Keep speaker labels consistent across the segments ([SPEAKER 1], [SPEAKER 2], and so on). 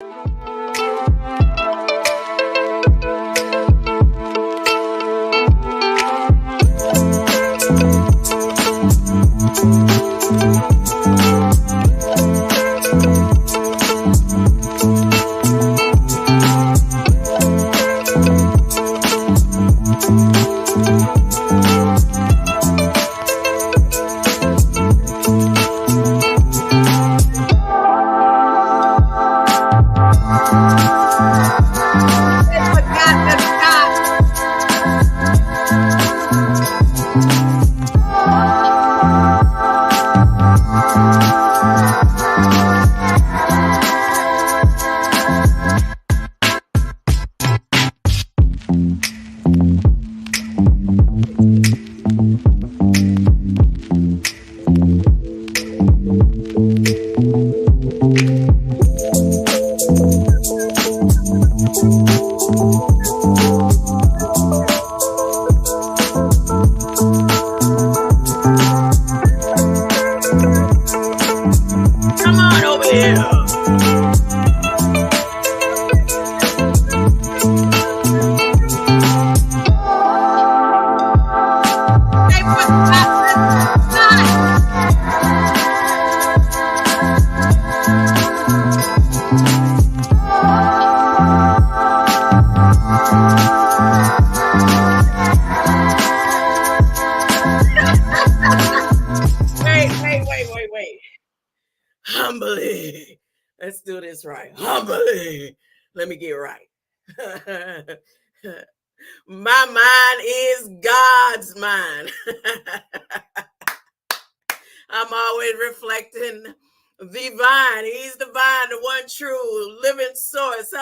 [SPEAKER 1] Wait. Humbly. Let's do this right. Humbly. Let me get right. My mind is God's mind. I'm always reflecting the vine. He's the vine, the one true living source.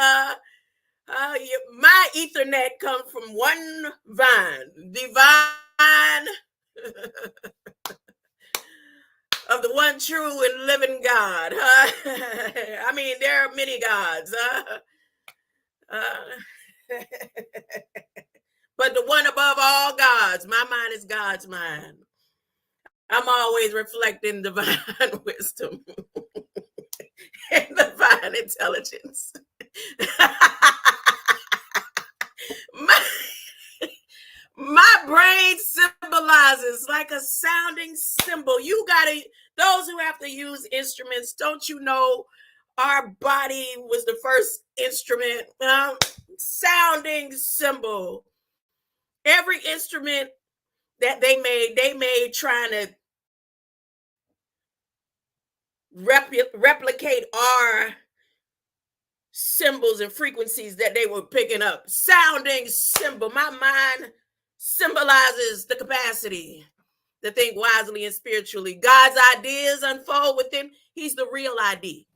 [SPEAKER 1] My Ethernet comes from one vine, divine of the one true and living God. I mean, there are many gods. But the one above all gods, my mind is God's mind. I'm always reflecting divine wisdom and divine intelligence. My brain symbolizes like a sounding cymbal. Those who have to use instruments, don't you know our body was the first instrument? Sounding cymbal. Every instrument that they made trying to replicate our symbols and frequencies that they were picking up. Sounding cymbal. My mind symbolizes the capacity to think wisely and spiritually. God's ideas unfold within. He's the real ID.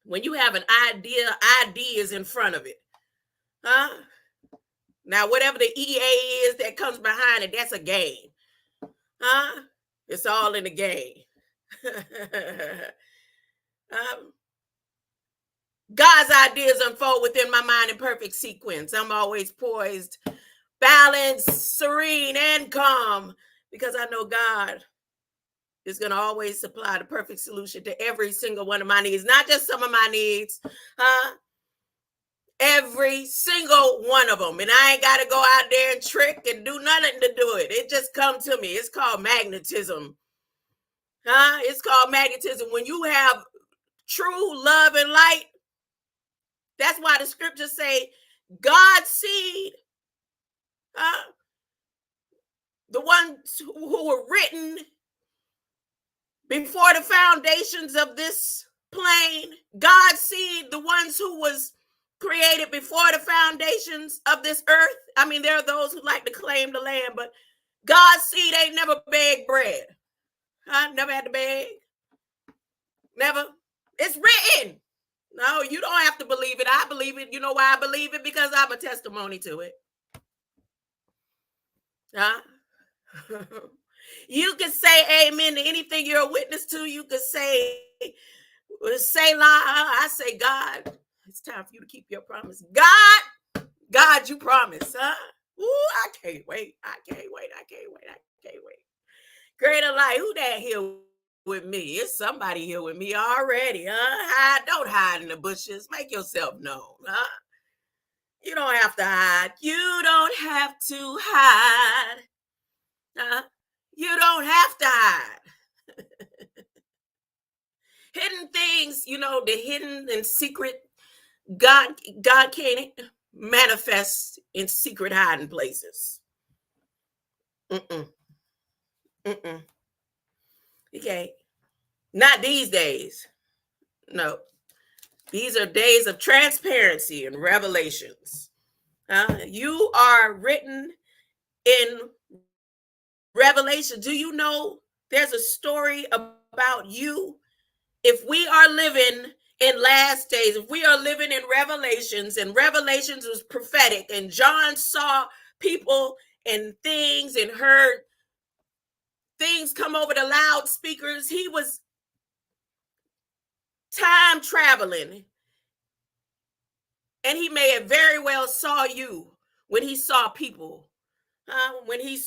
[SPEAKER 1] When you have an idea, ID is in front of it. Now, whatever the EA is that comes behind it, that's a game. It's all in the game. God's ideas unfold within my mind in perfect sequence. I'm always poised, balanced, serene, and calm because I know God is going to always supply the perfect solution to every single one of my needs, not just some of my needs, every single one of them. And I ain't got to go out there and trick and do nothing to do it. It just comes to me. It's called magnetism. It's called magnetism. When you have true love and light, that's why the scriptures say God's seed, the ones who were written before the foundations of this plane, God's seed, the ones who was created before the foundations of this earth. I mean, there are those who like to claim the land, but God's seed ain't never begged bread. Never had to beg. Never. It's written. No, you don't have to believe it. I believe it. You know why I believe it? Because I'm a testimony to it. You can say amen to anything you're a witness to. You can say la. I say, God, it's time for you to keep your promise. God, you promise, Ooh, I can't wait. Greater light. Who that here with me. It's somebody here with me already, huh? Don't hide in the bushes. Make yourself known, huh? You don't have to hide. You don't have to hide. Huh? You don't have to hide. Hidden things, the hidden and secret. God can't manifest in secret hiding places. Mm-mm. Mm-mm. Okay. Not these days. No. These are days of transparency and revelations. You are written in Revelation. Do you know there's a story about you? If we are living in last days, if we are living in Revelations, and Revelations was prophetic, and John saw people and things and heard things come over the loudspeakers, he was time traveling, and he may have very well saw you when he saw people, when he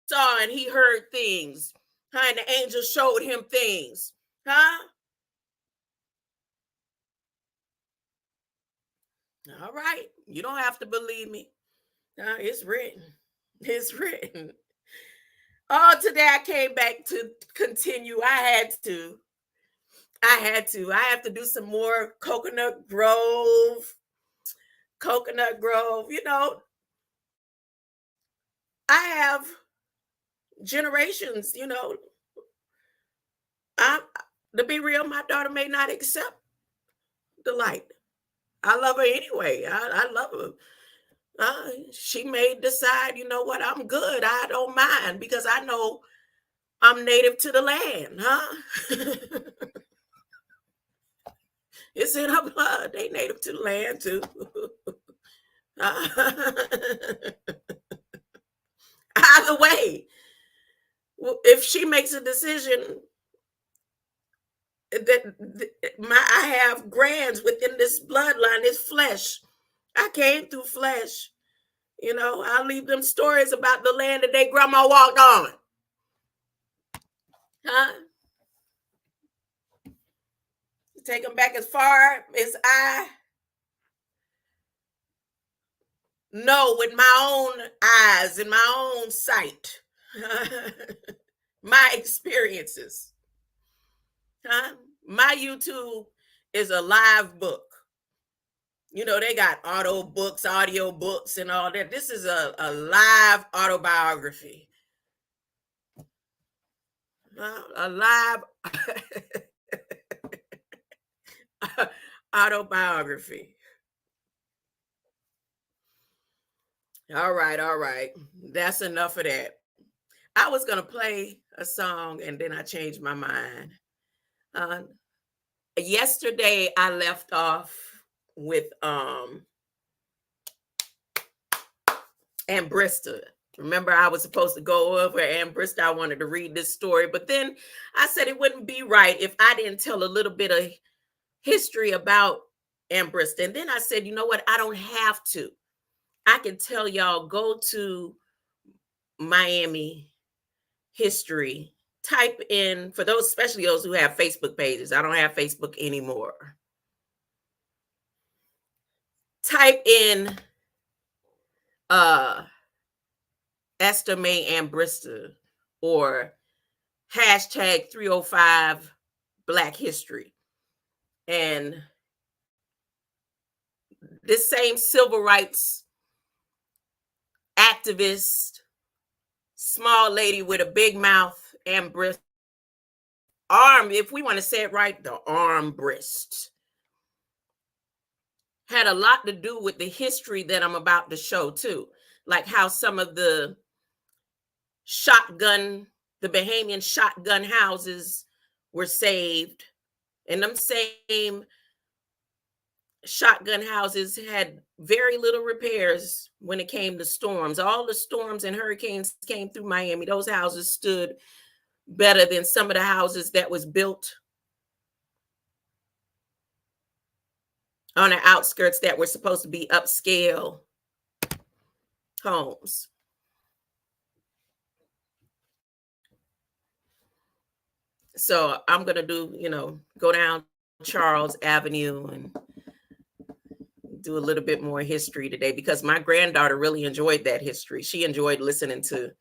[SPEAKER 1] saw and he heard things, and the angel showed him things, huh? All right, you don't have to believe me. It's written. It's written. Oh, today I came back to continue. I had to. I have to do some more Coconut Grove. Coconut Grove. I have generations. I, to be real, my daughter may not accept the light. I love her anyway. I love her. She may decide, you know what, I'm good. I don't mind because I know I'm native to the land, huh? It's in her blood. They native to the land too. Either way, if she makes a decision that I have grands within this bloodline, this flesh. I came through flesh. I'll leave them stories about the land that their grandma walked on. Huh? Take them back as far as I know with my own eyes and my own sight. My experiences. Huh? My YouTube is a live book. They got audio books and all that. This is a live autobiography. A live autobiography. All right, all right. That's enough of that. I was going to play a song and then I changed my mind. Yesterday I left off with Ambrista. Remember, I was supposed to go over Ambrista. I wanted to read this story, but then I said it wouldn't be right if I didn't tell a little bit of history about Ambrista. And then I said, you know what? I don't have to. I can tell y'all, go to Miami history. Type in, for those, especially those who have Facebook pages. I don't have Facebook anymore. Type in Esther Mae Ambrista or hashtag 305 Black History. And this same civil rights activist, small lady with a big mouth, Ambrista, arm, if we want to say it right, the Armbrist, had a lot to do with the history that I'm about to show too. Like how some of the Bahamian shotgun houses were saved. And them same shotgun houses had very little repairs when it came to storms. All the storms and hurricanes came through Miami. Those houses stood better than some of the houses that was built on the outskirts that were supposed to be upscale homes. So I'm going to do, go down Charles Avenue and do a little bit more history today because my granddaughter really enjoyed that history. She enjoyed listening to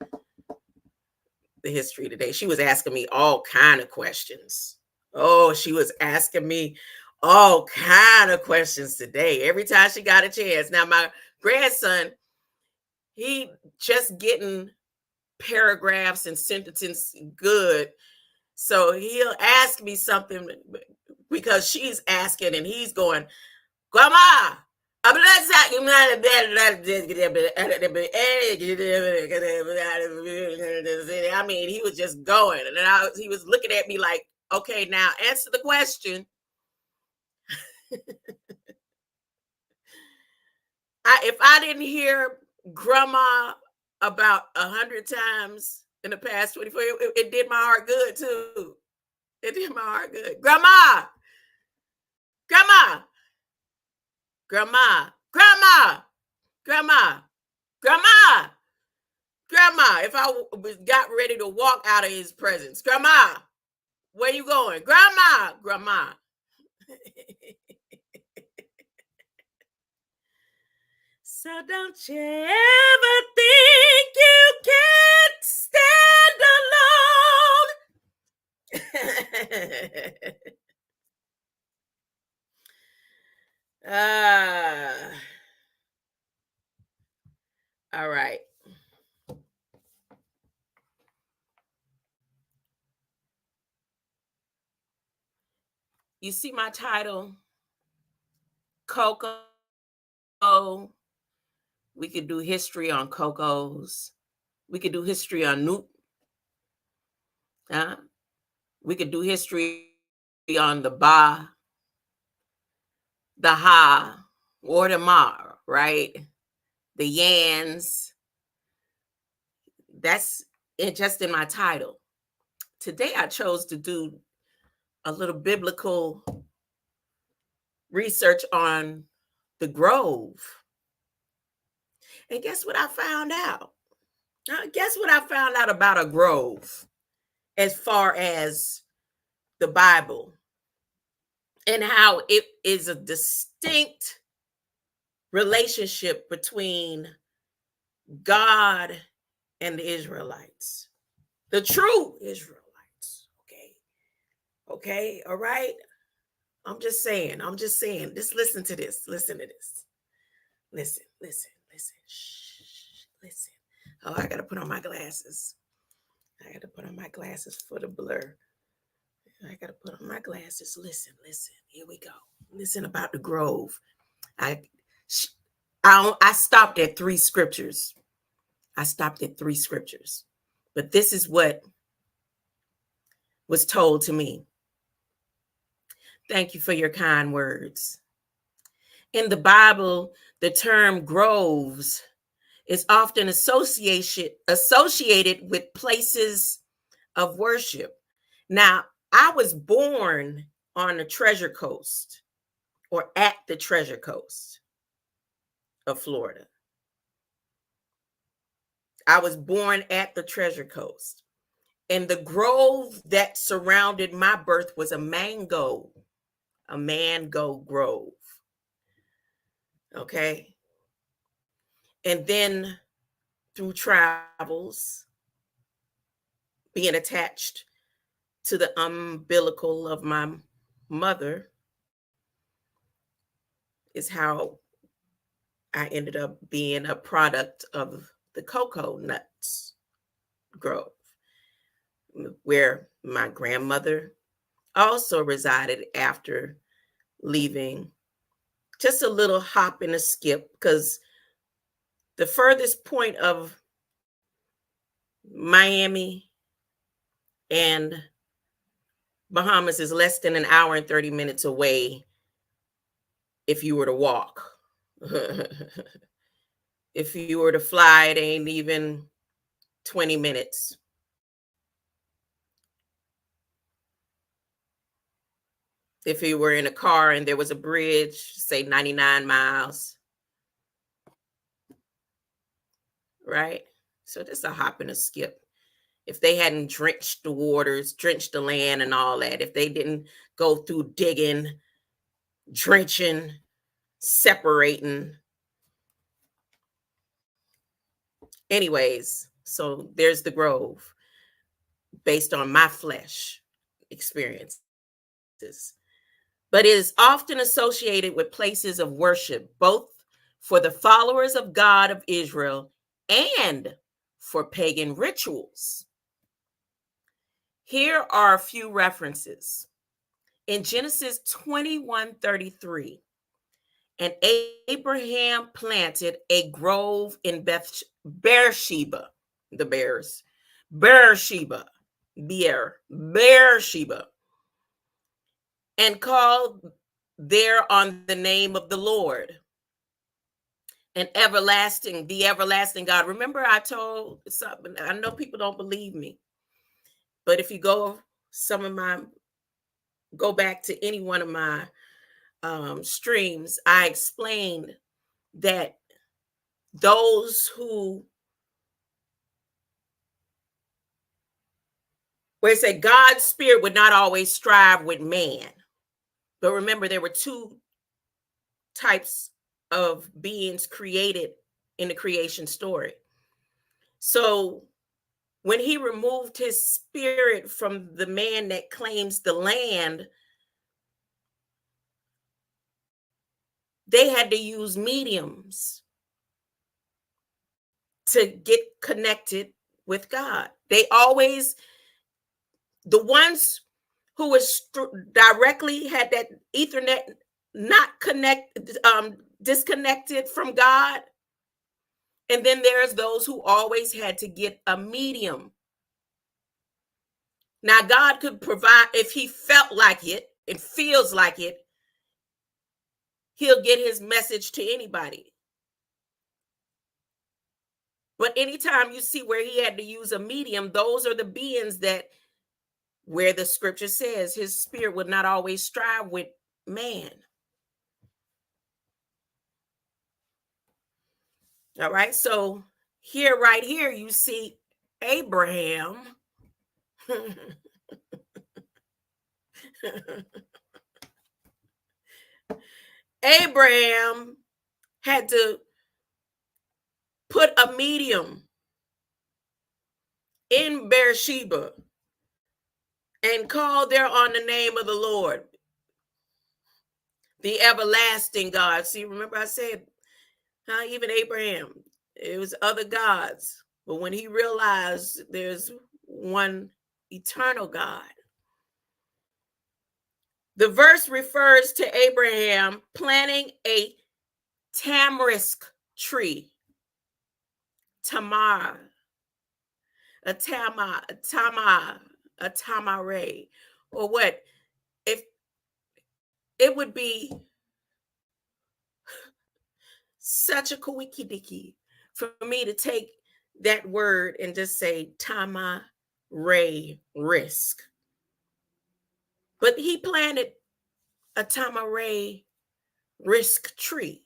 [SPEAKER 1] the history today. She was asking me all kind of questions. Oh, she was asking me all kind of questions today. Every time she got a chance. Now my grandson, he just getting paragraphs and sentences good. So he'll ask me something because she's asking and he's going, Grandma, I mean, he was just going. And he was looking at me like, okay, now answer the question. If I didn't hear Grandma about 100 times in the past 24 years, it did my heart good too. It did my heart good. Grandma, Grandma, Grandma, Grandma, Grandma, Grandma, Grandma. If I got ready to walk out of his presence, Grandma, where you going? Grandma, Grandma. So don't you ever think you can't stand alone. All right. You see my title, Coco. We could do history on Cocos. We could do history on Newt. We could do history on the Ba, the Ha, or the Ma, right? The Yans. That's it just in my title. Today I chose to do a little biblical research on the Grove. And guess what I found out? Guess what I found out about a grove as far as the Bible and how it is a distinct relationship between God and the Israelites, the true Israelites. Okay, all right. I'm just saying. Just listen to this. Listen to this. Listen. Shh, listen. Oh, I gotta put on my glasses. I gotta put on my glasses for the blur. I gotta put on my glasses. Listen. Here we go. Listen about the grove. I stopped at 3 scriptures. But this is what was told to me. Thank you for your kind words. In the Bible, the term groves is often associated with places of worship. Now, I was born on the Treasure Coast or at the Treasure Coast of Florida. I was born at the Treasure Coast. And the grove that surrounded my birth was a mango grove. Okay. And then through travels, being attached to the umbilical of my mother is how I ended up being a product of the cocoa nuts grove, where my grandmother also resided after leaving. Just a little hop and a skip, because the furthest point of Miami and Bahamas is less than an hour and 30 minutes away if you were to walk. If you were to fly, it ain't even 20 minutes. If you were in a car and there was a bridge, say 99 miles. Right? So just a hop and a skip. if they hadn't drenched the waters, drenched the land and all that, if they didn't go through digging, drenching, separating. Anyways, so there's the grove based on my flesh experiences. But it is often associated with places of worship, both for the followers of God of Israel and for pagan rituals. Here are a few references. In Genesis 21:33, and Abraham planted a grove in Beersheba, the bears, Beersheba, Beersheba, and called there on the name of the Lord, and the everlasting God. Remember, I told something, I know people don't believe me, but if you go back to any one of my streams, I explained that those where it said God's spirit would not always strive with man. But remember, there were two types of beings created in the creation story. So when he removed his spirit from the man that claims the land, they had to use mediums to get connected with God. The ones who was directly had that Ethernet not disconnected from God. And then there's those who always had to get a medium. Now, God could provide, if he felt like it, it feels like it, he'll get his message to anybody. But anytime you see where he had to use a medium, those are the beings that, where the scripture says his spirit would not always strive with man. All right, so right here, you see Abraham. Abraham had to put a medium in Beersheba and call there on the name of the Lord, the everlasting God. See, remember I said, even Abraham, it was other gods. But when he realized there's one eternal God, the verse refers to Abraham planting a tamarisk tree, tamar, a tamare, or what? If it would be such a kawiki for me to take that word and just say tamare risk. But he planted a tamare risk tree.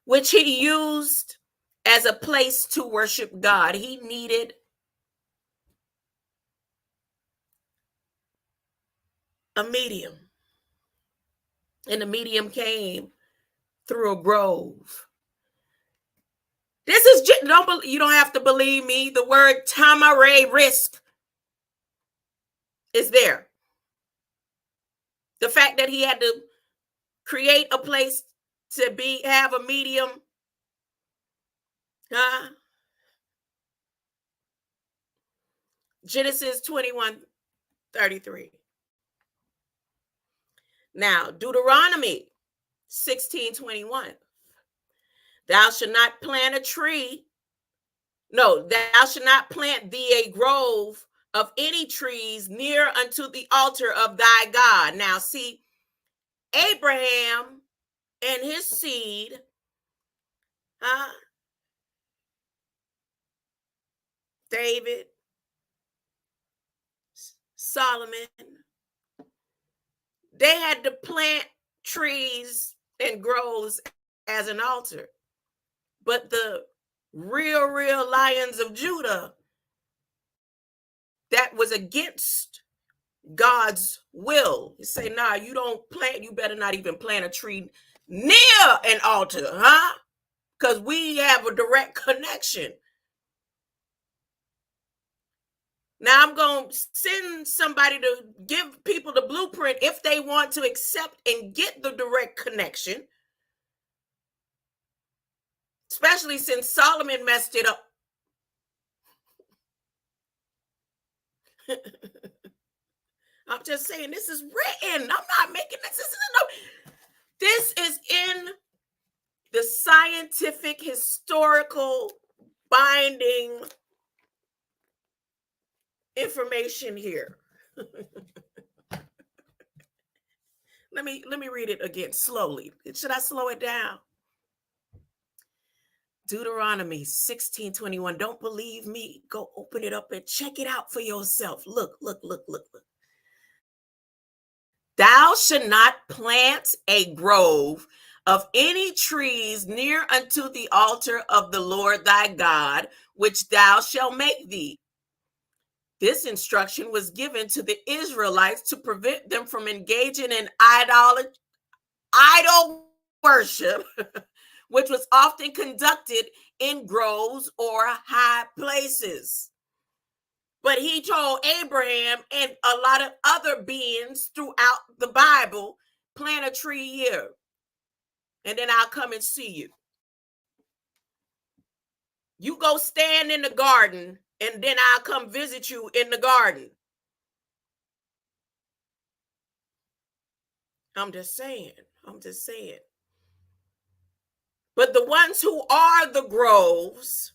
[SPEAKER 1] Which he used as a place to worship God. He needed a medium. And the medium came through a grove. This is you don't have to believe me. The word tamare risk is there. The fact that he had to create a place to have a medium. Genesis 21:33. Now, Deuteronomy 16:21. Thou shalt not plant a tree. No, thou shalt not plant thee a grove of any trees near unto the altar of thy God. Now, see, Abraham and his seed, David, Solomon, they had to plant trees and groves as an altar. But the real lions of Judah that was against God's will. He say, nah, you don't plant, you better not even plant a tree near an altar, huh? Because we have a direct connection. Now I'm going to send somebody to give people the blueprint if they want to accept and get the direct connection, especially since Solomon messed it up. I'm just saying, this is written. I'm not making this. This is in the scientific, historical, binding information here. Let me read it again slowly. Should I slow it down? Deuteronomy 16:21. Don't believe me? Go open it up and check it out for yourself. Look. Thou should not plant a grove of any trees near unto the altar of the Lord thy God, which thou shalt make thee. This instruction was given to the Israelites to prevent them from engaging in idol worship, which was often conducted in groves or high places. But he told Abraham and a lot of other beings throughout the Bible, plant a tree here, and then I'll come and see you. You go stand in the garden, and then I'll come visit you in the garden. I'm just saying. But the ones who are the groves,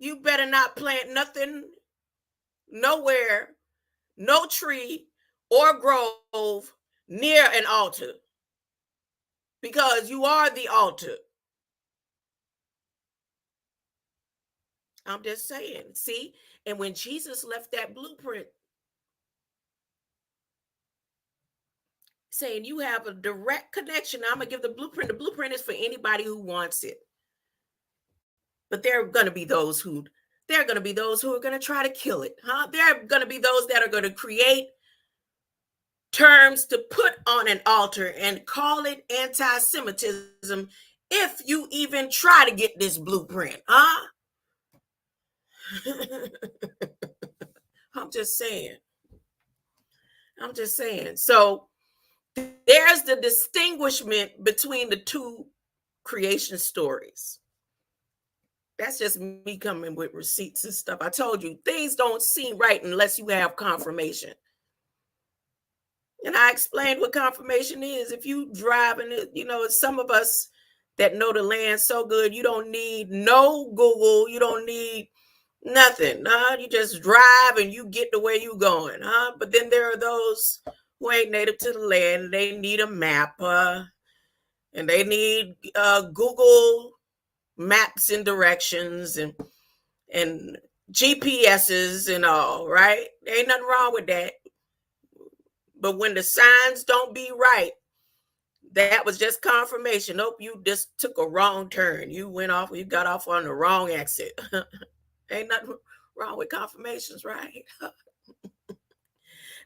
[SPEAKER 1] you better not plant nothing, nowhere, no tree or grove near an altar, because you are the altar. I'm just saying. See, and when Jesus left that blueprint saying you have a direct connection, I'm going to give the blueprint. The blueprint is for anybody who wants it. But there are going to be those who are going to try to kill it, huh? There are going to be those that are going to create terms to put on an altar and call it anti-Semitism if you even try to get this blueprint, huh? I'm just saying. So there's the distinguishment between the two creation stories. That's just me coming with receipts and stuff. I told you, things don't seem right unless you have confirmation. And I explained what confirmation is. If you drive and some of us that know the land so good, you don't need no Google. You don't need nothing. You just drive and you get to where you going. But then there are those who ain't native to the land. They need a map. And they need Google maps and directions and GPSs and all, right? There ain't nothing wrong with that. But when the signs don't be right, that was just confirmation. Nope, you just took a wrong turn. You got off on the wrong exit. Ain't nothing wrong with confirmations, right?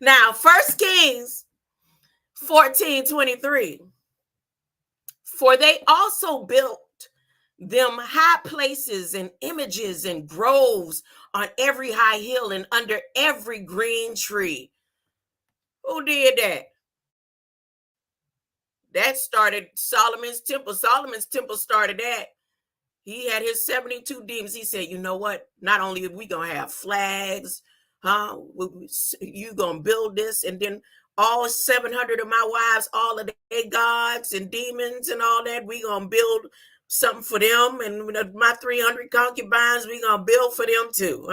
[SPEAKER 1] Now, 1 Kings 14:23. For they also built them high places and images and groves on every high hill and under every green tree. Who did that? That started Solomon's temple. Solomon's temple started that. He had his 72 demons. He said, you know what? Not only are we going to have flags, you going to build this, and then all 700 of my wives, all of their gods and demons and all that, we going to build something for them. And my 300 concubines, we going to build for them too.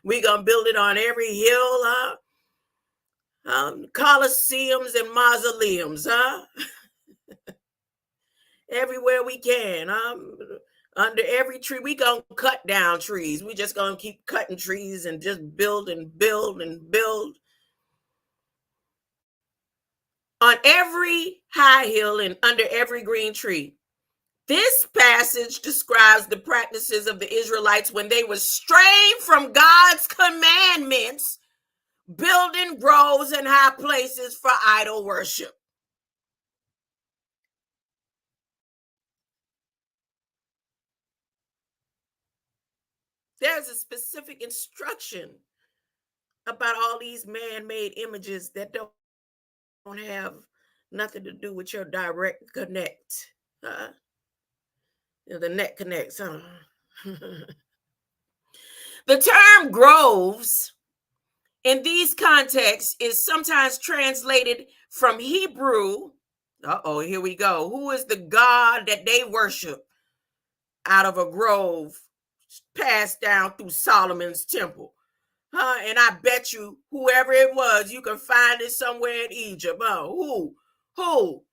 [SPEAKER 1] We going to build it on every hill, Colosseums and mausoleums, everywhere we can, under every tree. We gonna cut down trees. We just gonna keep cutting trees and just build and build and build. On every high hill and under every green tree. This passage describes the practices of the Israelites when they were straying from God's commandments, building groves and high places for idol worship. There's a specific instruction about all these man-made images that don't have nothing to do with your direct connect. The net connects. The term groves in these contexts is sometimes translated from Hebrew. Uh-oh, here we go. Who is the God that they worship out of a grove passed down through Solomon's temple? And I bet you whoever it was, you can find it somewhere in Egypt. Who? Who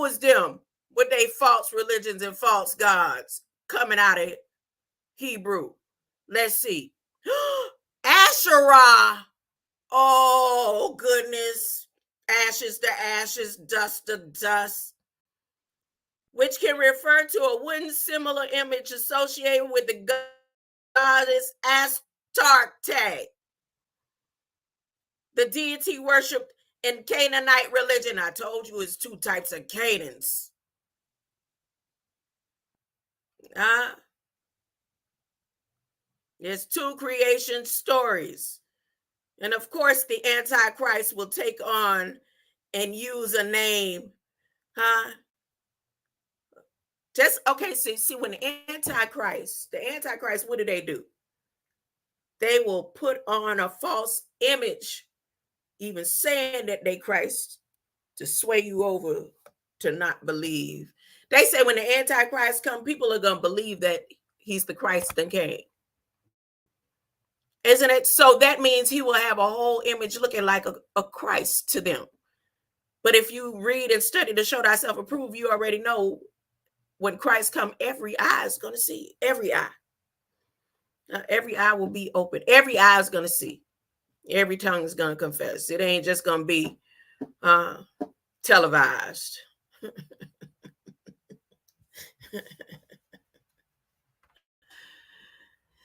[SPEAKER 1] is them with they false religions and false gods coming out of Hebrew? Let's see. Asherah. Oh, goodness. Ashes to ashes, dust to dust, which can refer to a wooden similar image associated with the goddess Astarte, the deity worshipped in Canaanite religion. I told you it's two types of Canaans. There's two creation stories. And of course, the Antichrist will take on and use a name. Just okay, see when the Antichrist, what do? They will put on a false image, even saying that they Christ, to sway you over to not believe. They say when the Antichrist come, people are going to believe that he's the Christ that came. Isn't it? So that means he will have a whole image looking like a Christ to them. But if you read and study to show thyself approved, you already know when Christ come, every eye is going to see. Every eye. Every eye will be open. Every eye is going to see. Every tongue is going to confess. It ain't just going to be televised.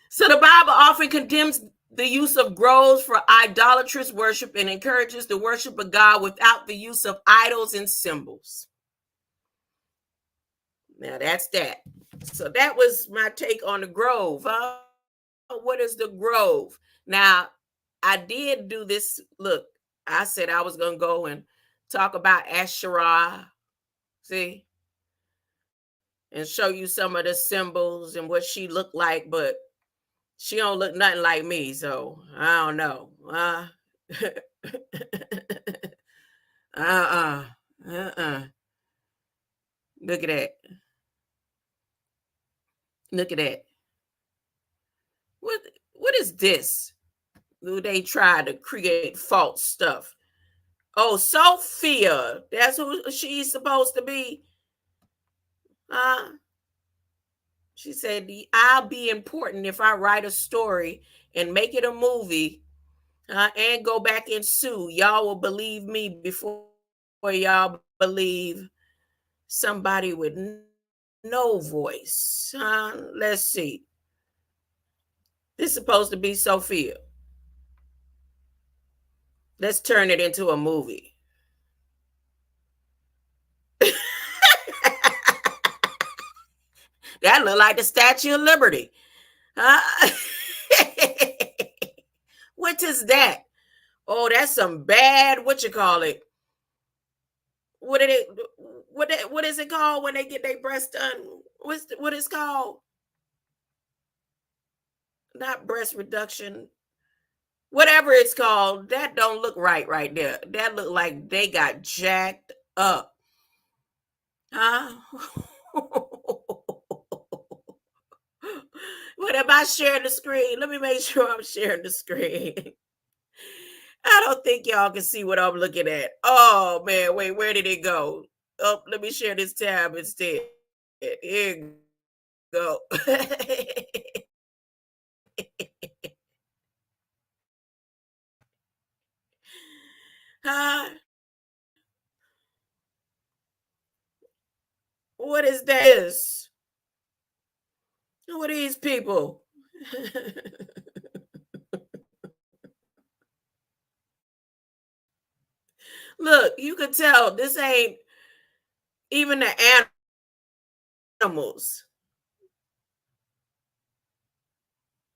[SPEAKER 1] So the Bible often condemns the use of groves for idolatrous worship and encourages the worship of God without the use of idols and symbols. Now that's that. So that was my take on the grove. What is the grove? Now, I did do this. Look, I said I was going to go and talk about Asherah. See? And show you some of the symbols and what she looked like, but she don't look nothing like me, so I don't know. Look at that. Look at that. What is this? Do they try to create false stuff? Oh, Sophia. That's who she's supposed to be. She said, I'll be important if I write a story and make it a movie and go back and sue. Y'all will believe me before y'all believe somebody with no voice. Let's see. This is supposed to be Sophia. Let's turn it into a movie. That look like the Statue of Liberty. What is that? Oh, that's some bad, what you call it? What is it called when they get their breast done? What is called? Not breast reduction. Whatever it's called, that don't look right there. That look like they got jacked up. What am I sharing the screen? Let me make sure I'm sharing the screen. I don't think y'all can see what I'm looking at. Oh man, wait, where did it go? Oh, let me share this tab instead. Here you go. What is this? Who are these people? Look, you could tell this ain't even the animals.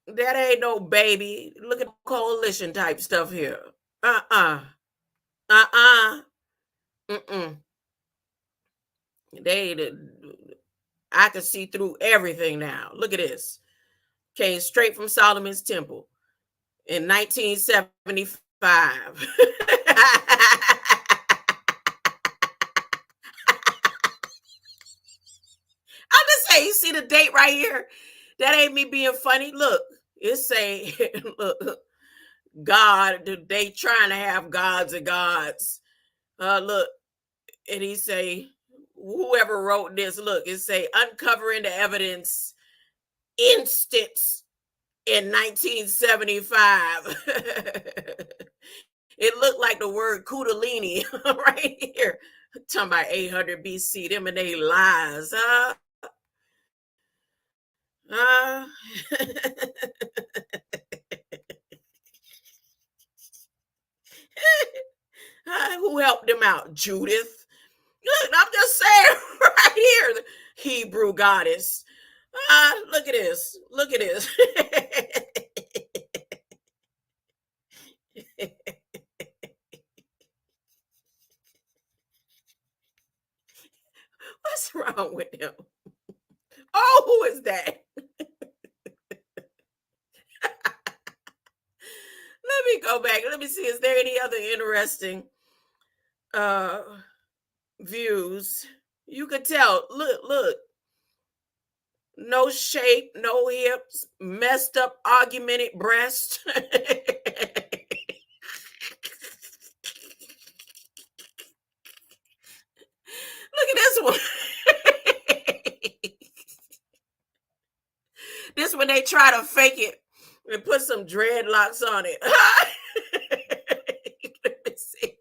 [SPEAKER 1] That ain't no baby. Look at coalition type stuff here. Uh-uh. Uh-uh. Mm-mm. I can see through everything now. Look at this. Came straight from Solomon's Temple in 1975. I'm just saying, you see the date right here? That ain't me being funny. Look, it say, look, God, they trying to have gods and gods. Look, and he say, whoever wrote this, look, it say uncovering the evidence instance in 1975. It looked like the word kundalini right here. Talking about 800 BC, them and they lies, huh? Uh, who helped them out? Judith. Look, I'm just saying right here, the Hebrew goddess. Look at this. Look at this. What's wrong with him? Oh, who is that? Let me go back. Let me see. Is there any other interesting uh views? You could tell. Look. No shape, no hips, messed up, augmented breast. Look at this one. This one they try to fake it and put some dreadlocks on it. Let me see.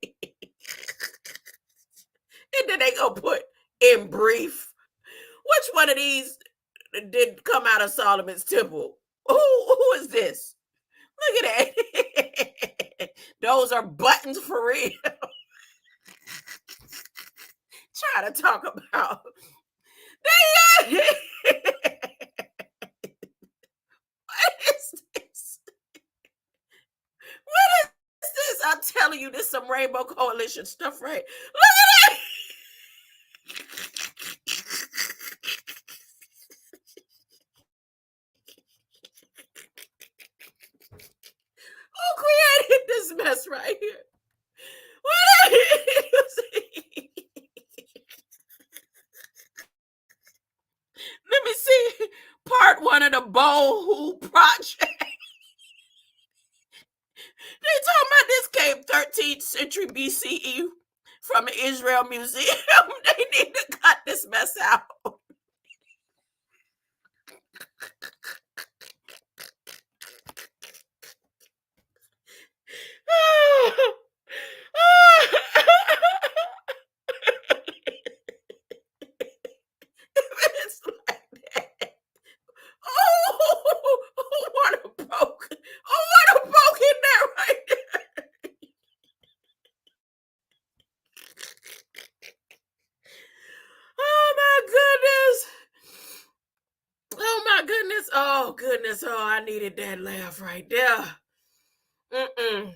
[SPEAKER 1] And then they go put in brief. Which one of these did come out of Solomon's Temple? Who is this? Look at that. Those are buttons for real. Try to talk about. What is this? What is this? I'm telling you, this some Rainbow Coalition stuff, right? Look at it. Who created this mess right here? What is it? Let me see part one of the Bohu project. They talking about this came 13th century BCE from the Israel Museum. They need to cut this mess out. It's like that. Oh, what a poke. Oh, what a poke in there right there. Oh my goodness. Oh my goodness. Oh goodness. Oh, I needed that laugh right there. Mm-mm.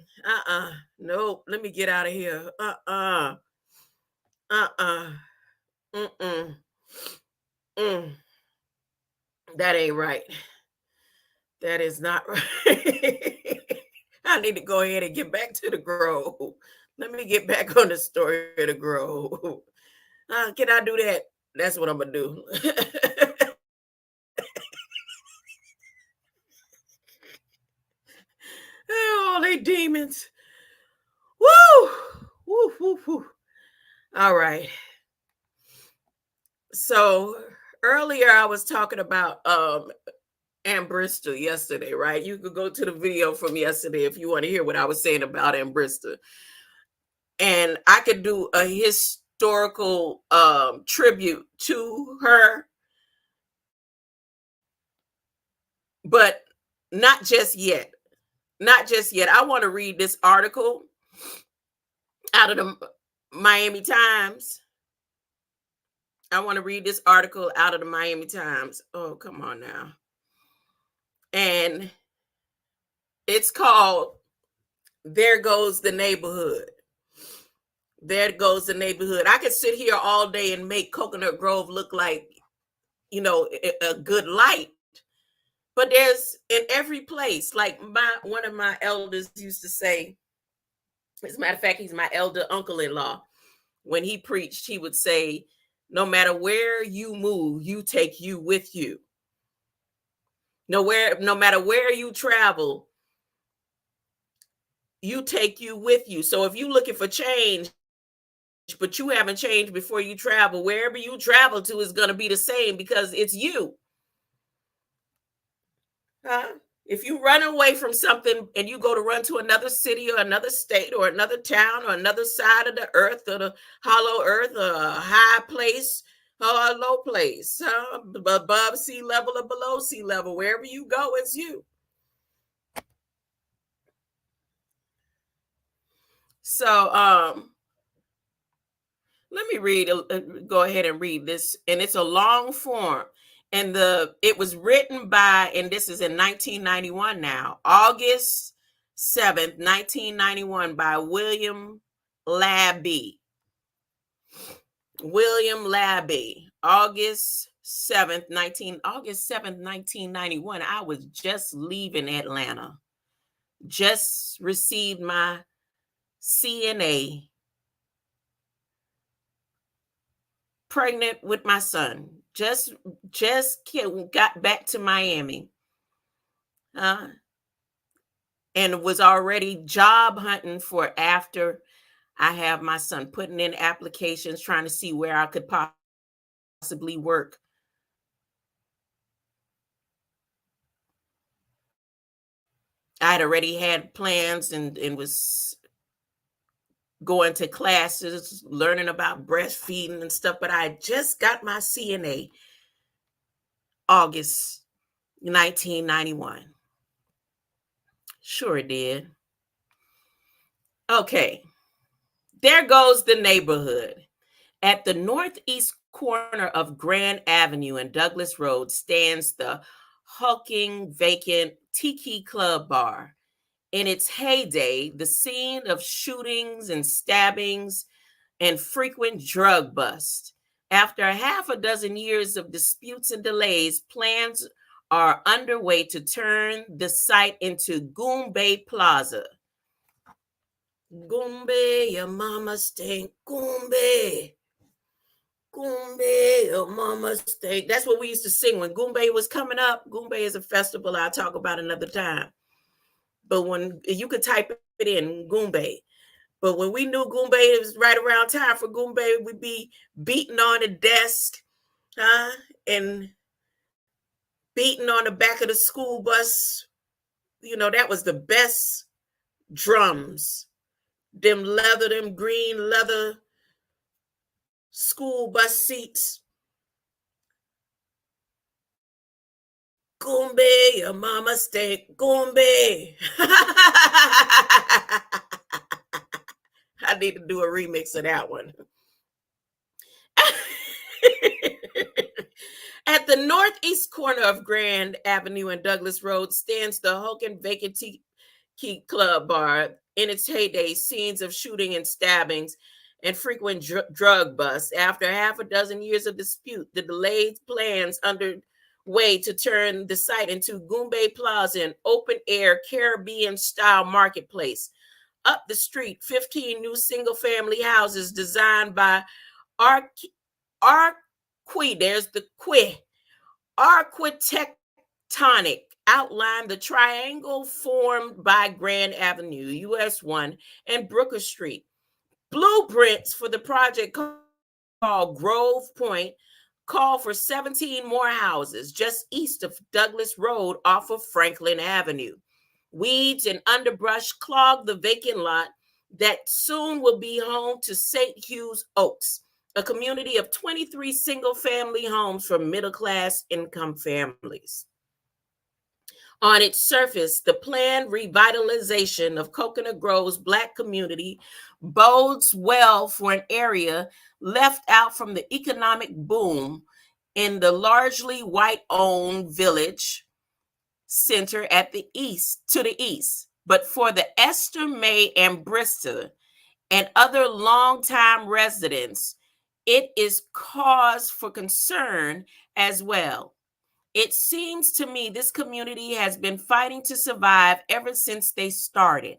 [SPEAKER 1] Nope. Let me get out of here. Mm-mm. Mm. That ain't right. That is not right. I need to go ahead and get back to the grove. Let me get back on the story of the grove. Can I do that? That's what I'm gonna do. Oh, they demons. Woo! Woo, woo, woo. All right. So earlier I was talking about Ann Bristol yesterday, right? You could go to the video from yesterday if you want to hear what I was saying about Ann Bristol. And I could do a historical tribute to her, but not just yet. Not just yet. I want to read this article out of the Miami Times. I want to read this article out of the Miami Times. Oh, come on now. And it's called There Goes the Neighborhood. There goes the neighborhood. I could sit here all day and make Coconut Grove look like, a good light. But there's in every place, like one of my elders used to say, as a matter of fact, he's my elder uncle-in-law. When he preached, he would say, no matter where you move, you take you with you. No matter where you travel, you take you with you. So if you're looking for change, but you haven't changed before you travel, wherever you travel to is going to be the same because it's you. If you run away from something and you go to run to another city or another state or another town or another side of the earth or the hollow earth or a high place or a low place, above sea level or below sea level, wherever you go, it's you. So let me go ahead and read this, and it's a long form. And it was written by, and this is in 1991 now, August 7th, 1991, by William Labby. William Labby, August 7th, 1991. I was just leaving Atlanta. Just received my CNA. Pregnant with my son. Just got back to Miami. And was already job hunting for after I have my son, putting in applications, trying to see where I could possibly work. I had already had plans and was going to classes, learning about breastfeeding and stuff, but I just got my CNA August 1991. Sure did. Okay. There goes the neighborhood. At the northeast corner of Grand Avenue and Douglas Road stands the hulking, vacant Tiki Club Bar. In its heyday, the scene of shootings and stabbings and frequent drug busts. After half a dozen years of disputes and delays, plans are underway to turn the site into Goombay Plaza. Goombay, your mama stink. Goombay. Goombay, your mama stink. That's what we used to sing when Goombay was coming up. Goombay is a festival I'll talk about another time. But when you could type it in, Goombay. But when we knew Goombay, it was right around time for Goombay, we'd be beating on the desk, and beating on the back of the school bus. That was the best drums. Them green leather school bus seats. Goombay, your mama stink. Goombay. I need to do a remix of that one. At the northeast corner of Grand Avenue and Douglas Road stands the hulking vacant Tiki Club Bar. In its heyday, scenes of shooting and stabbings and frequent drug busts. After half a dozen years of dispute, the delayed plans underway to turn the site into Goombay Plaza, an open-air Caribbean-style marketplace. Up the street, 15 new single-family houses designed by Architectonic outline the triangle formed by Grand Avenue, US 1, and Brooker Street. Blueprints for the project called Grove Point call for 17 more houses just east of Douglas Road off of Franklin Avenue. Weeds and underbrush clog the vacant lot that soon will be home to St. Hugh's Oaks, a community of 23 single family homes for middle class income families. On its surface, the planned revitalization of Coconut Grove's Black community bodes well for an area left out from the economic boom in the largely white-owned village center at the east to the east. But for the Esther May Ambrista and other longtime residents, it is cause for concern as well. It seems to me this community has been fighting to survive ever since they started.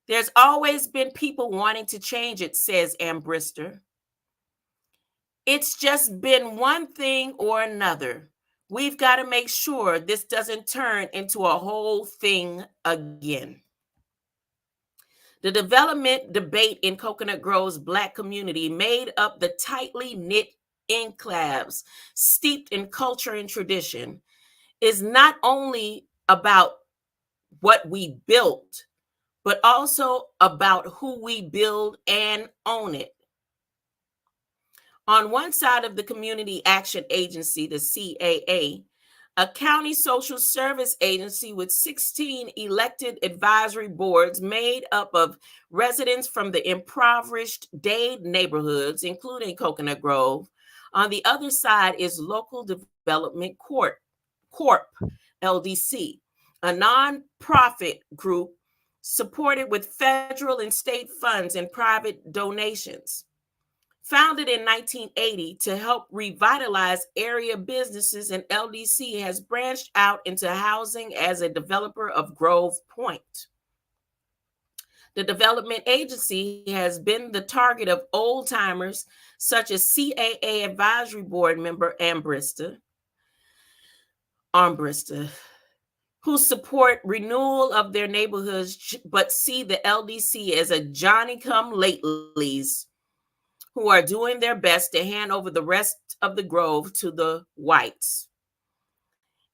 [SPEAKER 1] There's always been people wanting to change it, says Ambrister. It's just been one thing or another. We've got to make sure this doesn't turn into a whole thing again. The development debate in Coconut Grove's Black community made up the tightly knit enclaves steeped in culture and tradition is not only about what we built, but also about who we build and own it. On one side of the Community Action Agency, the CAA, a county social service agency with 16 elected advisory boards made up of residents from the impoverished Dade neighborhoods, including Coconut Grove. On the other side is Local Development Corp, LDC, a nonprofit group supported with federal and state funds and private donations. Founded in 1980 to help revitalize area businesses, and LDC has branched out into housing as a developer of Grove Point. The development agency has been the target of old-timers such as CAA Advisory Board member Ambrista, who support renewal of their neighborhoods but see the LDC as a Johnny-come-latelys who are doing their best to hand over the rest of the Grove to the whites.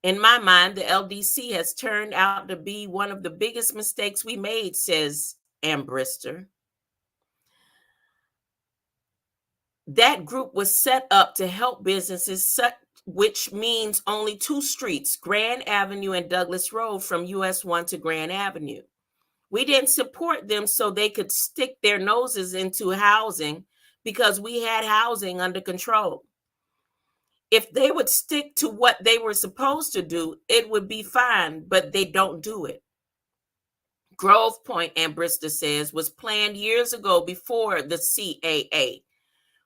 [SPEAKER 1] In my mind, the LDC has turned out to be one of the biggest mistakes we made, says Ambrister. That group was set up to help businesses, which means only two streets, Grand Avenue and Douglas Road, from US 1 to Grand Avenue. We didn't support them so they could stick their noses into housing because we had housing under control. If they would stick to what they were supposed to do, it would be fine, but they don't do it. Grove Point, Ambrista says, was planned years ago before the CAA,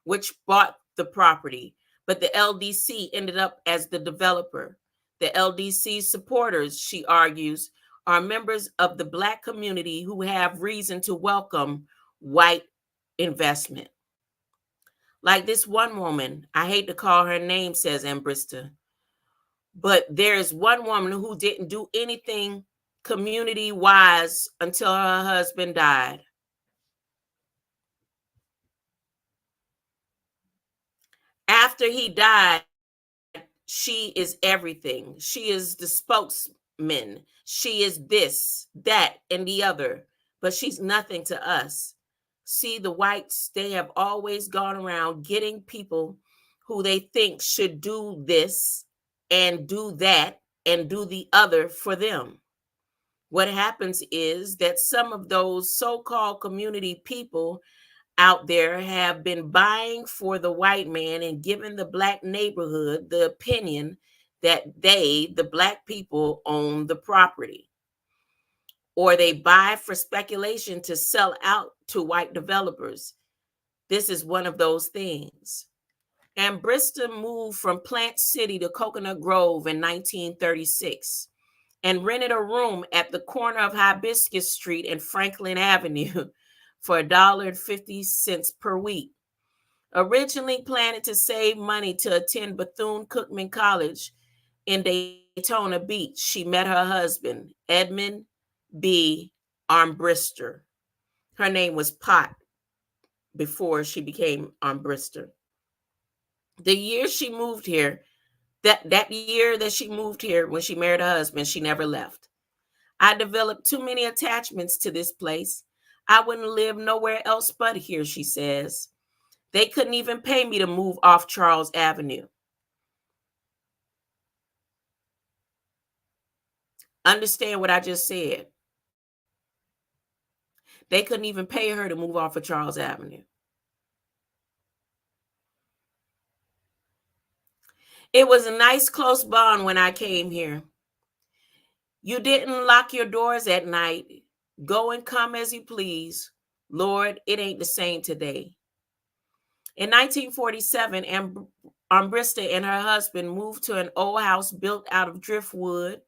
[SPEAKER 1] which bought the property, but the LDC ended up as the developer. The LDC supporters, she argues, are members of the Black community who have reason to welcome white investment. Like this one woman, I hate to call her name, says Ambrista, but there is one woman who didn't do anything community-wise until her husband died. After he died, she is everything. She is the spokesman. She is this, that, and the other, but she's nothing to us. See, the whites, they have always gone around getting people who they think should do this and do that and do the other for them. What happens is that some of those so-called community people out there have been buying for the white man and giving the Black neighborhood the opinion that they, the Black people, own the property. Or they buy for speculation to sell out to white developers. This is one of those things. Ambrista moved from Plant City to Coconut Grove in 1936 and rented a room at the corner of Hibiscus Street and Franklin Avenue for $1.50 per week. Originally planning to save money to attend Bethune-Cookman College in Daytona Beach, she met her husband, Edmund B. Armbrister. Her name was Pot before she became Armbrister. The year she moved here, that year that she moved here when she married her husband, she never left. I developed too many attachments to this place. I wouldn't live nowhere else but here, she says. They couldn't even pay me to move off Charles Avenue. Understand what I just said. They couldn't even pay her to move off of Charles Avenue. It was a nice close bond when I came here. You didn't lock your doors at night. Go and come as you please. Lord, it ain't the same today. In 1947, Ambrista and her husband moved to an old house built out of driftwood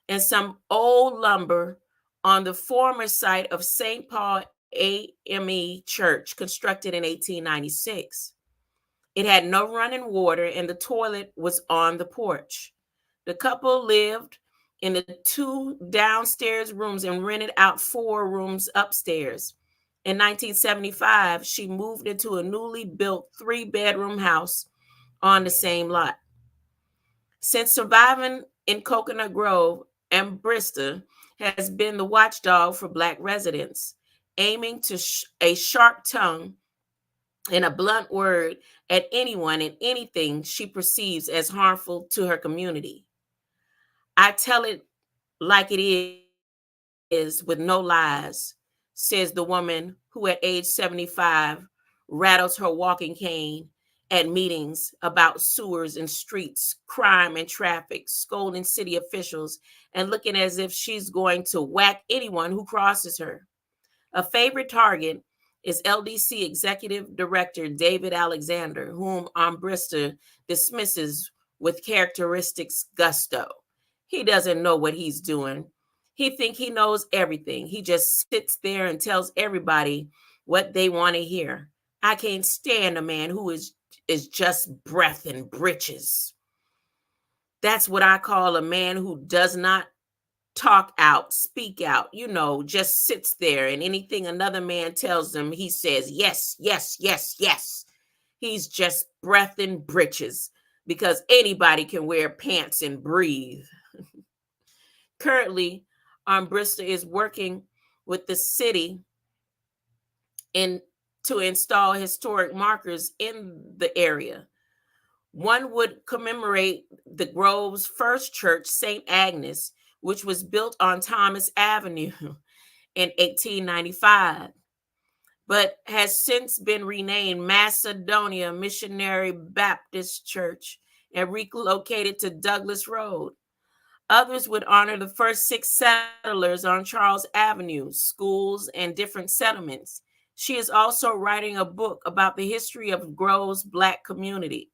[SPEAKER 1] and some old lumber on the former site of St. Paul AME Church, constructed in 1896. It had no running water and the toilet was on the porch. The couple lived in the 2 downstairs rooms and rented out 4 rooms upstairs. In 1975, she moved into a newly built 3-bedroom house on the same lot. Since surviving in Coconut Grove, Ambrista has been the watchdog for Black residents, aiming to a sharp tongue and a blunt word at anyone and anything she perceives as harmful to her community. I tell it like it is with no lies, says the woman who at age 75 rattles her walking cane at meetings about sewers and streets, crime and traffic, scolding city officials, and looking as if she's going to whack anyone who crosses her. A favorite target is LDC Executive Director David Alexander, whom Ambrista dismisses with characteristics gusto. He doesn't know what he's doing. He thinks he knows everything. He just sits there and tells everybody what they want to hear. I can't stand a man who is just breath and breeches. That's what I call a man who does not talk out, speak out, just sits there, and anything another man tells him, he says, yes, yes, yes, yes. He's just breath and breeches because anybody can wear pants and breathe. Currently, Ambrista is working with the city to install historic markers in the area. One would commemorate the Grove's first church, St. Agnes, which was built on Thomas Avenue in 1895, but has since been renamed Macedonia Missionary Baptist Church and relocated to Douglas Road. Others would honor the first 6 settlers on Charles Avenue, schools, and different settlements. She is also writing a book about the history of Grove's Black community.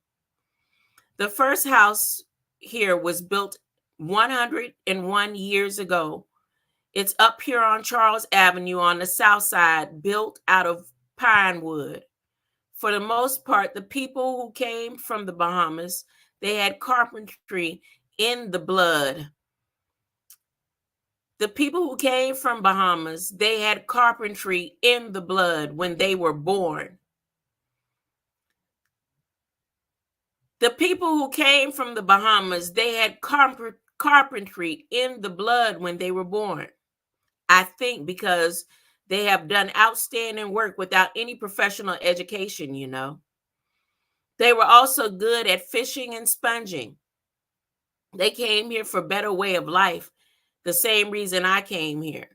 [SPEAKER 1] The first house here was built 101 years ago. It's up here on Charles Avenue on the south side, built out of pine wood. For the most part, the people who came from the Bahamas, they had carpentry in the blood. The people who came from Bahamas, they had carpentry in the blood when they were born. The people who came from the Bahamas, they had carpentry in the blood when they were born. I think because they have done outstanding work without any professional education, They were also good at fishing and sponging. They came here for a better way of life, the same reason I came here.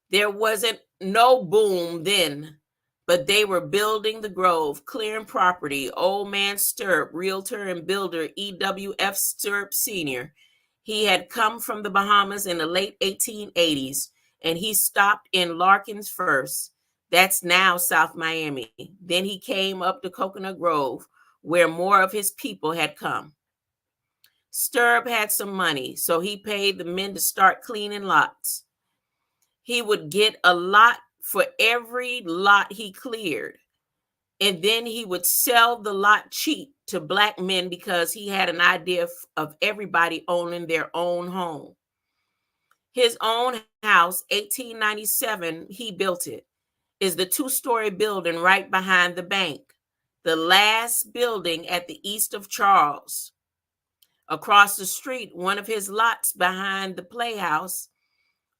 [SPEAKER 1] There wasn't no boom then, but they were building the Grove, clearing property. Old man Stirrup, realtor and builder E.W.F. Stirrup Sr., he had come from the Bahamas in the late 1880s, and he stopped in Larkins first. That's now South Miami. Then he came up to Coconut Grove, where more of his people had come. Stirrup had some money, so he paid the men to start cleaning lots. He would get a lot for every lot he cleared. And then he would sell the lot cheap to Black men because he had an idea of everybody owning their own home. His own house, 1897, he built it, is the 2-story building right behind the bank, the last building at the east of Charles. Across the street, one of his lots behind the playhouse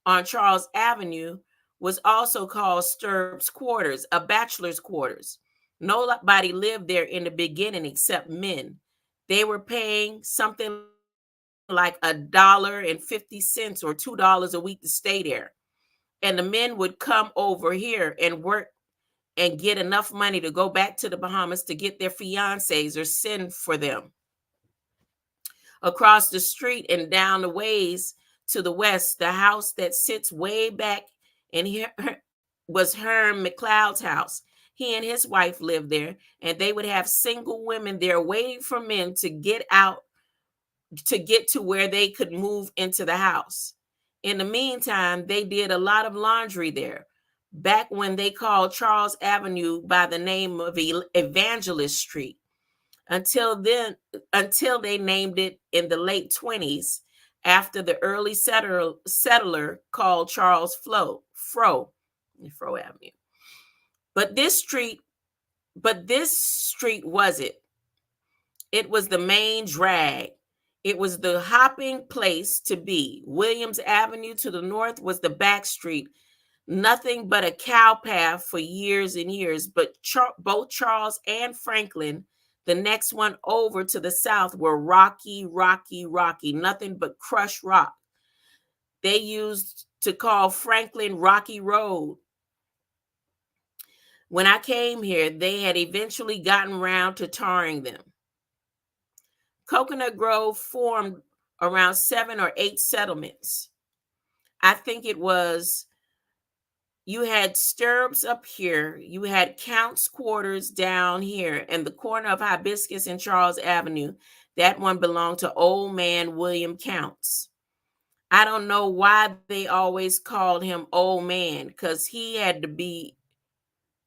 [SPEAKER 1] on Charles Avenue was also called Stirrup's Quarters, a bachelor's quarters. Nobody lived there in the beginning except men. They were paying something like $1.50 or $2 a week to stay there. And the men would come over here and work and get enough money to go back to the Bahamas to get their fiancés or send for them. Across the street and down the ways to the west, the house that sits way back in here was Herm McLeod's house. He and his wife lived there, and they would have single women there waiting for men to get out to get to where they could move into the house. In the meantime, they did a lot of laundry there. Back when they called Charles Avenue by the name of Evangelist Street. Until then, until they named it in the late 20s after the early settler called Charles Fro Avenue. But this street, was it. It was the main drag. It was the hopping place to be. Williams Avenue to the north was the back street. Nothing but a cow path for years and years. But both Charles and Franklin, the next one over to the south, were rocky, nothing but crushed rock. They used to call Franklin Rocky Road. When I came here, they had eventually gotten round to tarring them. Coconut Grove formed around 7 or 8 settlements. I think it was, you had stirrups up here, you had Count's quarters down here, and the corner of Hibiscus and Charles Avenue, that one belonged to old man William Counts. I don't know why they always called him old man, because he had to be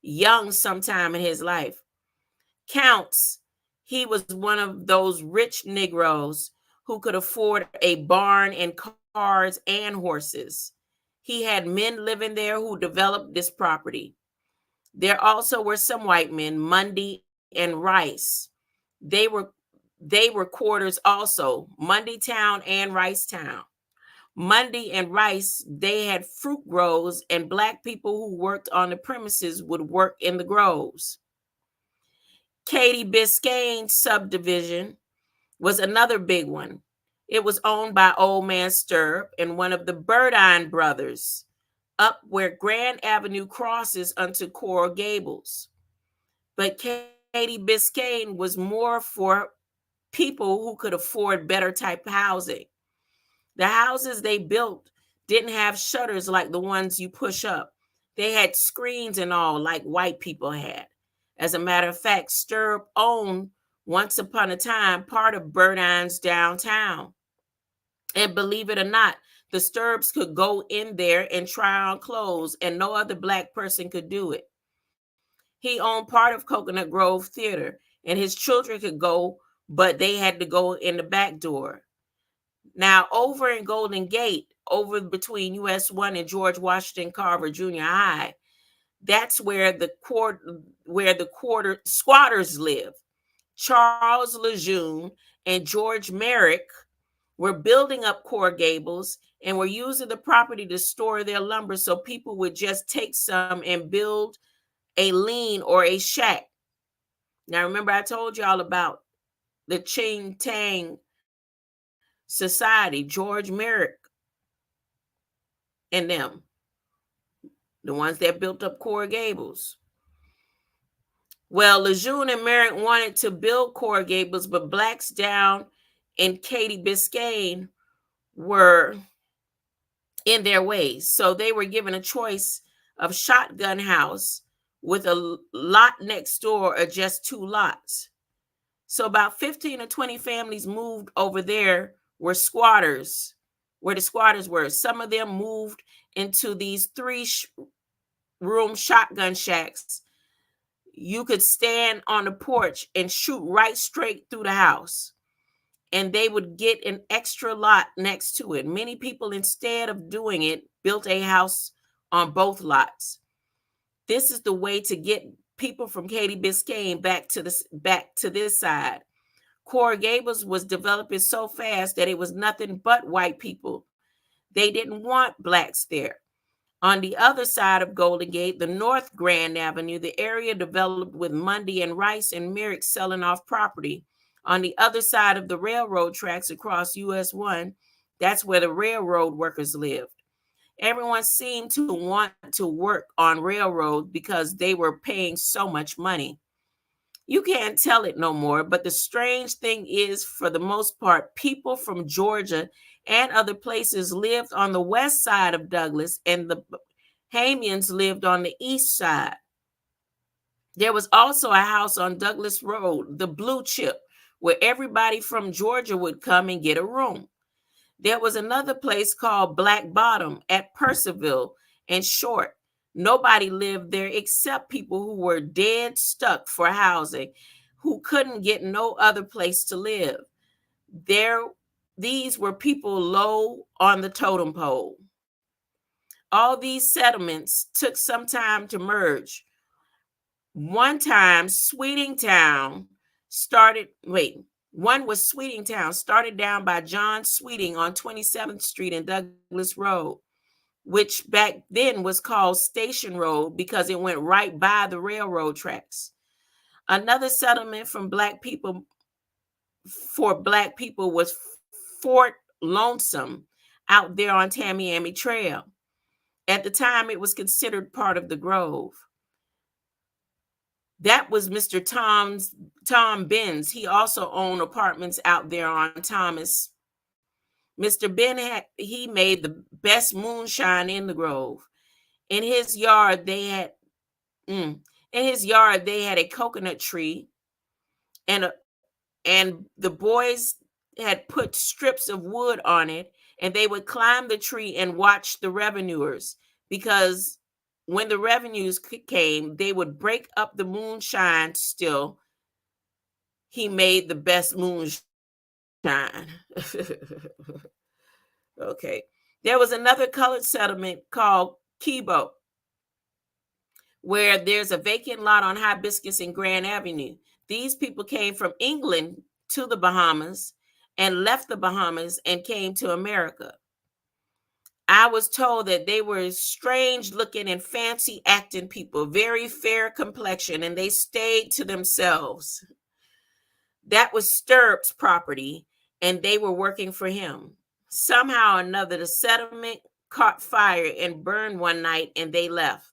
[SPEAKER 1] young sometime in his life. Counts, he was one of those rich Negroes who could afford a barn and cars and horses. He had men living there who developed this property. There also were some white men, Mundy and Rice. They were quarters also, Mundy Town and Rice Town. Mundy and Rice, they had fruit groves, and black people who worked on the premises would work in the groves. Katy Biscayne subdivision was another big one. It was owned by Old Man Stirrup and one of the Burdine brothers, up where Grand Avenue crosses onto Coral Gables. But Katy Biscayne was more for people who could afford better type housing. The houses they built didn't have shutters like the ones you push up. They had screens and all like white people had. As a matter of fact, Stirrup owned, once upon a time, part of Burdine's downtown. And believe it or not, the Stirrups could go in there and try on clothes, and no other black person could do it. He owned part of Coconut Grove Theater, and his children could go, but they had to go in the back door. Now, over in Golden Gate, over between US 1 and George Washington Carver Junior High, that's where the squatters live. Charles Lejeune and George Merrick were building up Coral Gables and were using the property to store their lumber so people would just take some and build a lean or a shack. Now, remember I told y'all about the Ching Tang Society, George Merrick and them, the ones that built up Coral Gables. Well, Lejeune and Merrick wanted to build Coral Gables, but blacks down in Katy Biscayne were in their ways. So they were given a choice of shotgun house with a lot next door or just 2 lots. So about 15 or 20 families moved over there where the squatters were. Some of them moved into these 3-room shotgun shacks. You could stand on the porch and shoot right straight through the house, and they would get an extra lot next to it. Many people, instead of doing it, built a house on both lots. This is the way to get people from Katy Biscayne back to this side. Coral Gables was developing so fast that it was nothing but white people. They didn't want blacks there. On the other side of Golden Gate, the North Grand Avenue, the area developed with Mundy and Rice and Merrick selling off property. On the other side of the railroad tracks across US 1, that's where the railroad workers lived. Everyone seemed to want to work on railroads because they were paying so much money. You can't tell it no more, but the strange thing is, for the most part, people from Georgia and other places lived on the west side of Douglas, and the Hamians lived on the east side. There was also a house on Douglas Road, the Blue Chip, where everybody from Georgia would come and get a room. There was another place called Black Bottom at Percival and Short. Nobody lived there except people who were dead stuck for housing, who couldn't get no other place to live. There, these were people low on the totem pole. All these settlements took some time to merge. One time, one was Sweetingtown, started down by John Sweeting on 27th Street and Douglas Road, which back then was called Station Road because it went right by the railroad tracks. Another settlement for Black people was Fort Lonesome out there on Tamiami Trail. At the time, it was considered part of the Grove. That was Mr. Tom Benz. He also owned apartments out there on Thomas. Mr. Ben he made the best moonshine in the Grove. In his yard, they had a coconut tree, and the boys had put strips of wood on it, and they would climb the tree and watch the revenuers, because when the revenues came, they would break up the moonshine still. He made the best moonshine. Okay. There was another colored settlement called Kibo, where there's a vacant lot on Hibiscus and Grand Avenue. These people came from England to the Bahamas and left the Bahamas and came to America. I was told that they were strange looking and fancy acting people, very fair complexion, and they stayed to themselves. That was Stirrup's property, and they were working for him. Somehow or another, the settlement caught fire and burned one night, and they left.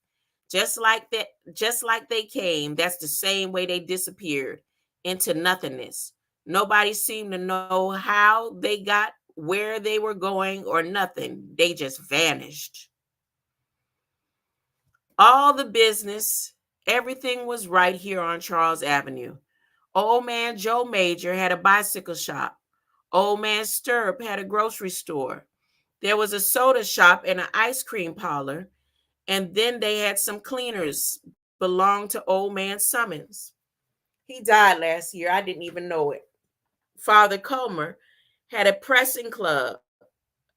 [SPEAKER 1] Just like they came, that's the same way they disappeared into nothingness. Nobody seemed to know how they got where they were going or nothing. They just vanished. All the business, everything was right here on Charles Avenue. Old man Joe Major had a bicycle shop. Old man Stirrup had a grocery store. There was a soda shop and an ice cream parlor. And then they had some cleaners belonged to old man Summons. He died last year. I didn't even know it. Father Comer had a pressing club,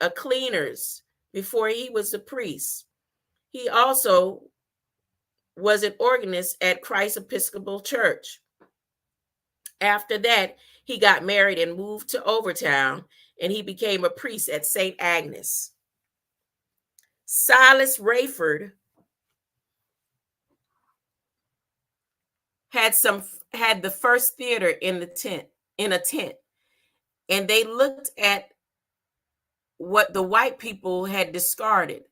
[SPEAKER 1] a cleaners, before he was a priest. He also was an organist at Christ Episcopal Church. After that, he got married and moved to Overtown, and he became a priest at St. Agnes. Silas Rayford had the first theater in a tent, and they looked at what the white people had discarded.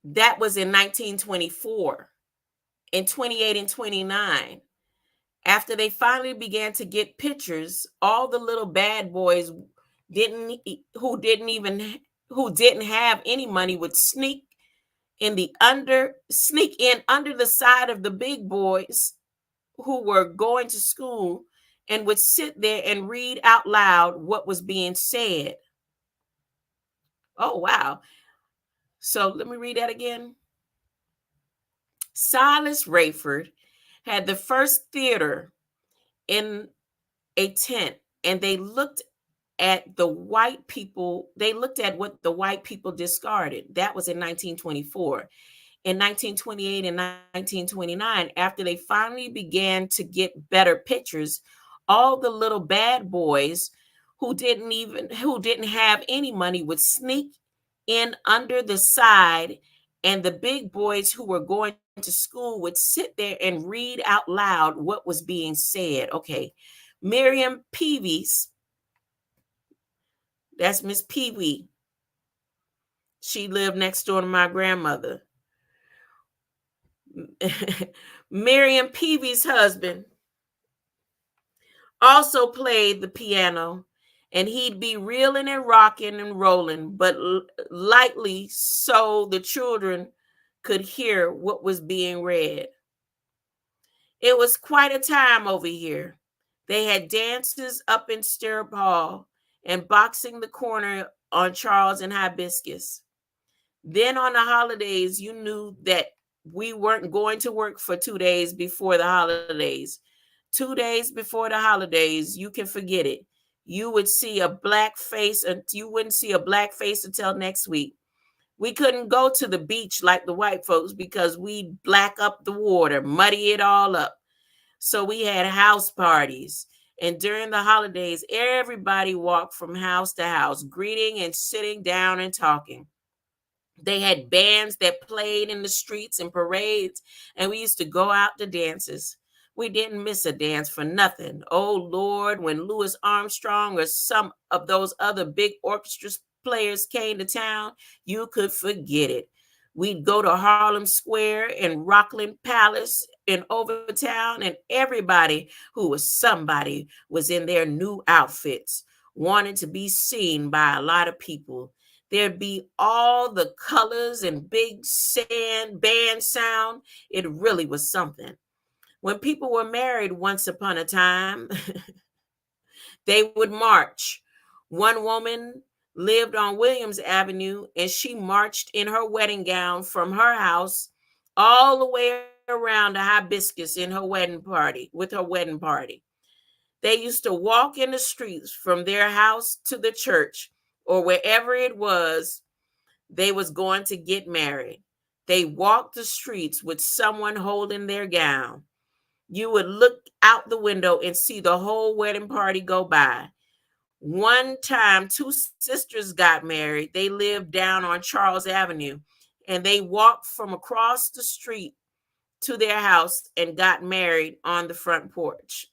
[SPEAKER 1] That was in 1924. In 28 and 29, after they finally began to get pictures, all the little bad boys who didn't have any money would sneak in under the side of the big boys who were going to school, and would sit there and read out loud what was being said. Oh, wow. So let me read that again. Silas Rayford had the first theater in a tent, and they looked at what the white people discarded. That was in 1924. In 1928 and 1929, after they finally began to get better pictures, all the little bad boys who didn't have any money would sneak in under the side, and the big boys who were going to school would sit there and read out loud what was being said. Okay. Miriam Peavies, that's Miss Pee Wee. She lived next door to my grandmother. Miriam Peavy's husband also played the piano, and he'd be reeling and rocking and rolling, but lightly so the children could hear what was being read. It was quite a time over here. They had dances up in Stirrup Hall and boxing the corner on Charles and Hibiscus. Then on the holidays, you knew that we weren't going to work for 2 days before the holidays. 2 days before the holidays, you can forget it. You would see a black face, and you wouldn't see a black face until next week. We couldn't go to the beach like the white folks because we'd black up the water, muddy it all up. So we had house parties. And during the holidays, everybody walked from house to house, greeting and sitting down and talking. They had bands that played in the streets and parades, and we used to go out to dances. We didn't miss a dance for nothing. Oh, Lord, when Louis Armstrong or some of those other big orchestra players came to town, you could forget it. We'd go to Harlem Square and Rockland Palace in Overtown, and everybody who was somebody was in their new outfits, wanting to be seen by a lot of people. There'd be all the colors and big band sound. It really was something. When people were married once upon a time, they would march. One woman lived on Williams Avenue, and she marched in her wedding gown from her house all the way around to Hibiscus in her wedding party, with her wedding party. They used to walk in the streets from their house to the church or wherever it was they was going to get married. They walked the streets with someone holding their gown. You would look out the window and see the whole wedding party go by. One time, two sisters got married. They lived down on Charles Avenue, and they walked from across the street to their house and got married on the front porch.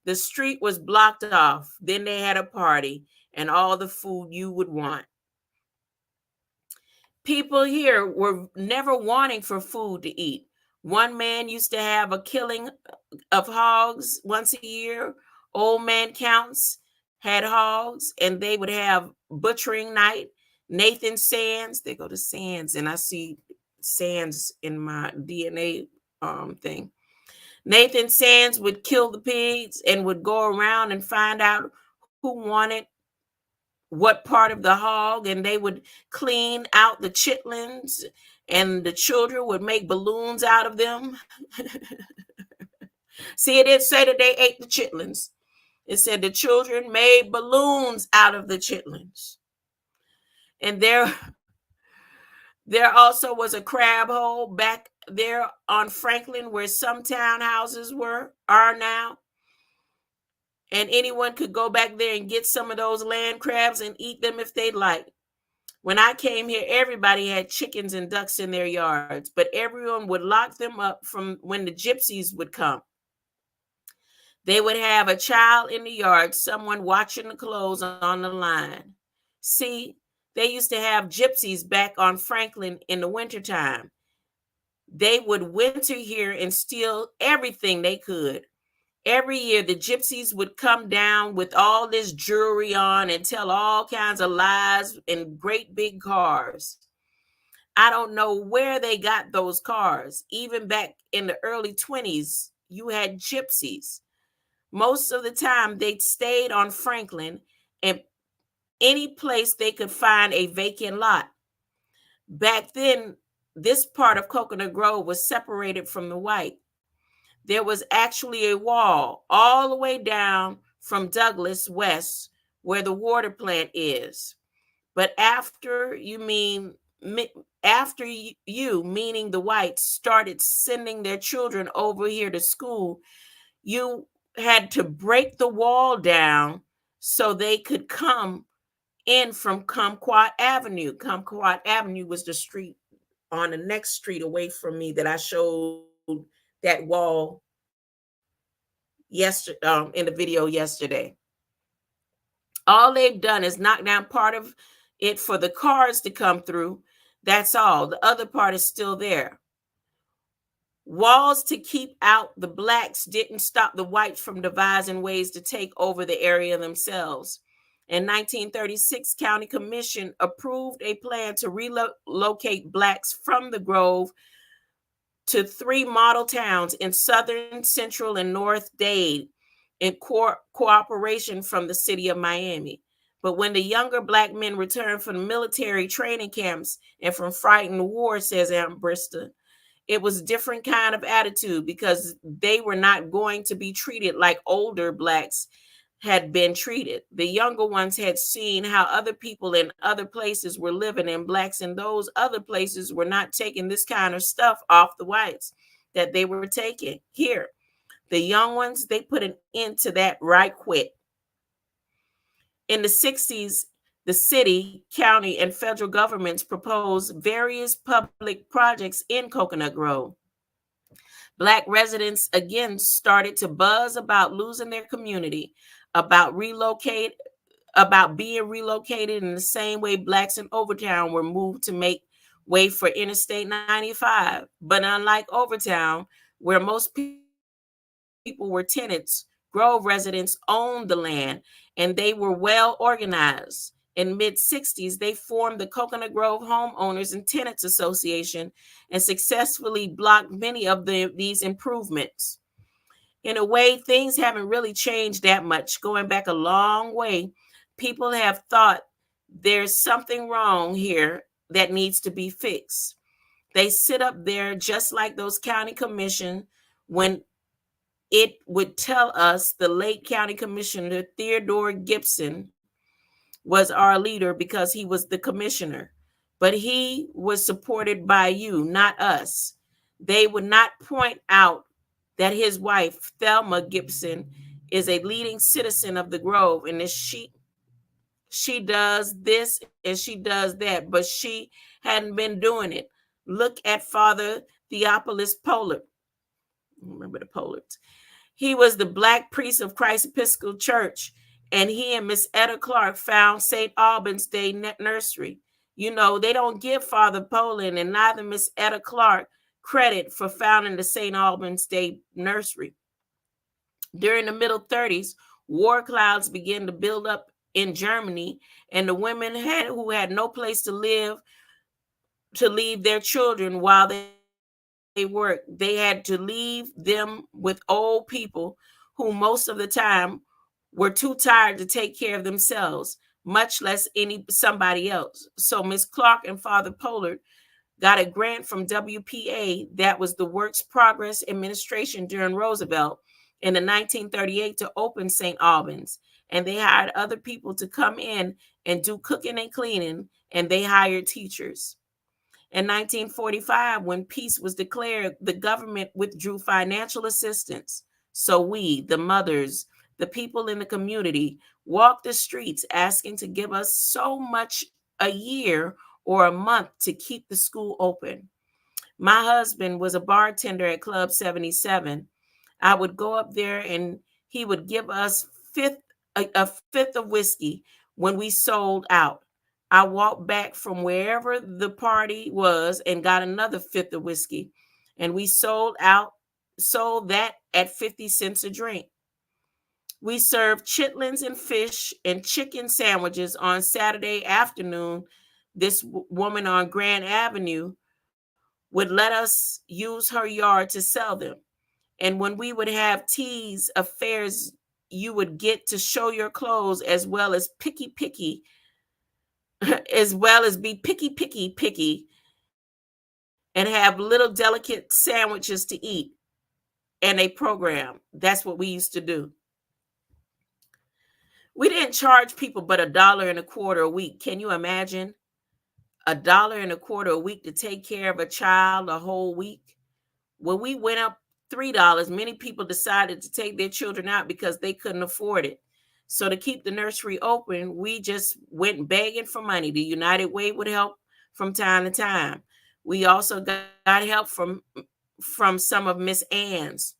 [SPEAKER 1] The street was blocked off. Then they had a party and all the food you would want. People here were never wanting for food to eat. One man used to have a killing of hogs once a year. Old man counts had hogs, and they would have butchering night. Nathan Sands, they go to Sands, and I see Sands in my DNA thing. Nathan Sands would kill the pigs and would go around and find out who wanted what part of the hog, and they would clean out the chitlins, and the children would make balloons out of them. See, it didn't say that they ate the chitlins. It said the children made balloons out of the chitlins. And there also was a crab hole back there on Franklin where some townhouses are now. And anyone could go back there and get some of those land crabs and eat them if they'd like. When I came here, everybody had chickens and ducks in their yards, but everyone would lock them up from when the gypsies would come. They would have a child in the yard, someone watching the clothes on the line. See, they used to have gypsies back on Franklin in the wintertime. They would winter here and steal everything they could. Every year, the gypsies would come down with all this jewelry on and tell all kinds of lies in great big cars. I don't know where they got those cars. Even back in the early 20s, you had gypsies. Most of the time, they stayed on Franklin and any place they could find a vacant lot. Back then, this part of Coconut Grove was separated from the white. There was actually a wall all the way down from Douglas West where the water plant is. But after you, meaning the whites, started sending their children over here to school, you had to break the wall down so they could come in from Kumquat Avenue. Kumquat Avenue was the street on the next street away from me that I showed that wall yesterday in the video yesterday. All they've done is knock down part of it for the cars to come through. That's all. The other part is still there. Walls to keep out the blacks didn't stop the whites from devising ways to take over the area themselves. In 1936, County Commission approved a plan to relocate blacks from the Grove to 3 model towns in southern, central, and north Dade in cooperation from the city of Miami. But when the younger black men returned from military training camps and from frightened war, says Aunt Brista, it was a different kind of attitude because they were not going to be treated like older blacks had been treated. The younger ones had seen how other people in other places were living, and blacks in those other places were not taking this kind of stuff off the whites that they were taking here. The young ones, they put an end to that right quick. In the 60s, the city, county, and federal governments proposed various public projects in Coconut Grove. Black residents again started to buzz about losing their community, about being relocated in the same way blacks in Overtown were moved to make way for Interstate 95. But unlike Overtown, where most people were tenants, Grove residents owned the land and they were well organized. In mid-60s, they formed the Coconut Grove Homeowners and Tenants Association and successfully blocked many of these improvements. In a way, things haven't really changed that much. Going back a long way, people have thought there's something wrong here that needs to be fixed. They sit up there just like those county commission when it would tell us the late county commissioner, Theodore Gibson, was our leader because he was the commissioner. But he was supported by you, not us. They would not point out that his wife, Thelma Gibson, is a leading citizen of the Grove, and that she does this and she does that, but she hadn't been doing it. Look at Father Theophilus Pollard. Remember the Pollards. He was the black priest of Christ Episcopal Church, and he and Miss Etta Clark found St. Albans Day Nursery. You know, they don't give Father Poland and neither Miss Etta Clark credit for founding the St. Albans Day Nursery. During the middle 30s, war clouds began to build up in Germany, and the women who had no place to live to leave their children while they worked. They had to leave them with old people who most of the time were too tired to take care of themselves, much less somebody else. So Miss Clark and Father Pollard got a grant from WPA, that was the Works Progress Administration during Roosevelt, in the 1938 to open St. Albans. And they hired other people to come in and do cooking and cleaning, and they hired teachers. In 1945, when peace was declared, the government withdrew financial assistance. So we, the mothers, the people in the community, walked the streets asking to give us so much a year or a month to keep the school open. My husband was a bartender at Club 77. I would go up there and he would give us a fifth of whiskey when we sold out. I walked back from wherever the party was and got another fifth of whiskey. And we sold that at 50 cents a drink. We served chitlins and fish and chicken sandwiches on Saturday afternoon. This woman on Grand Avenue would let us use her yard to sell them. And when we would have teas, affairs, you would get to show your clothes as well as be picky, and have little delicate sandwiches to eat and a program. That's what we used to do. We didn't charge people but $1.25 a week. Can you imagine? $1.25 a week to take care of a child a whole week? When we went up $3, many people decided to take their children out because they couldn't afford it. So to keep the nursery open, we just went begging for money. The United Way would help from time to time. We also got help from some of Miss Ann's.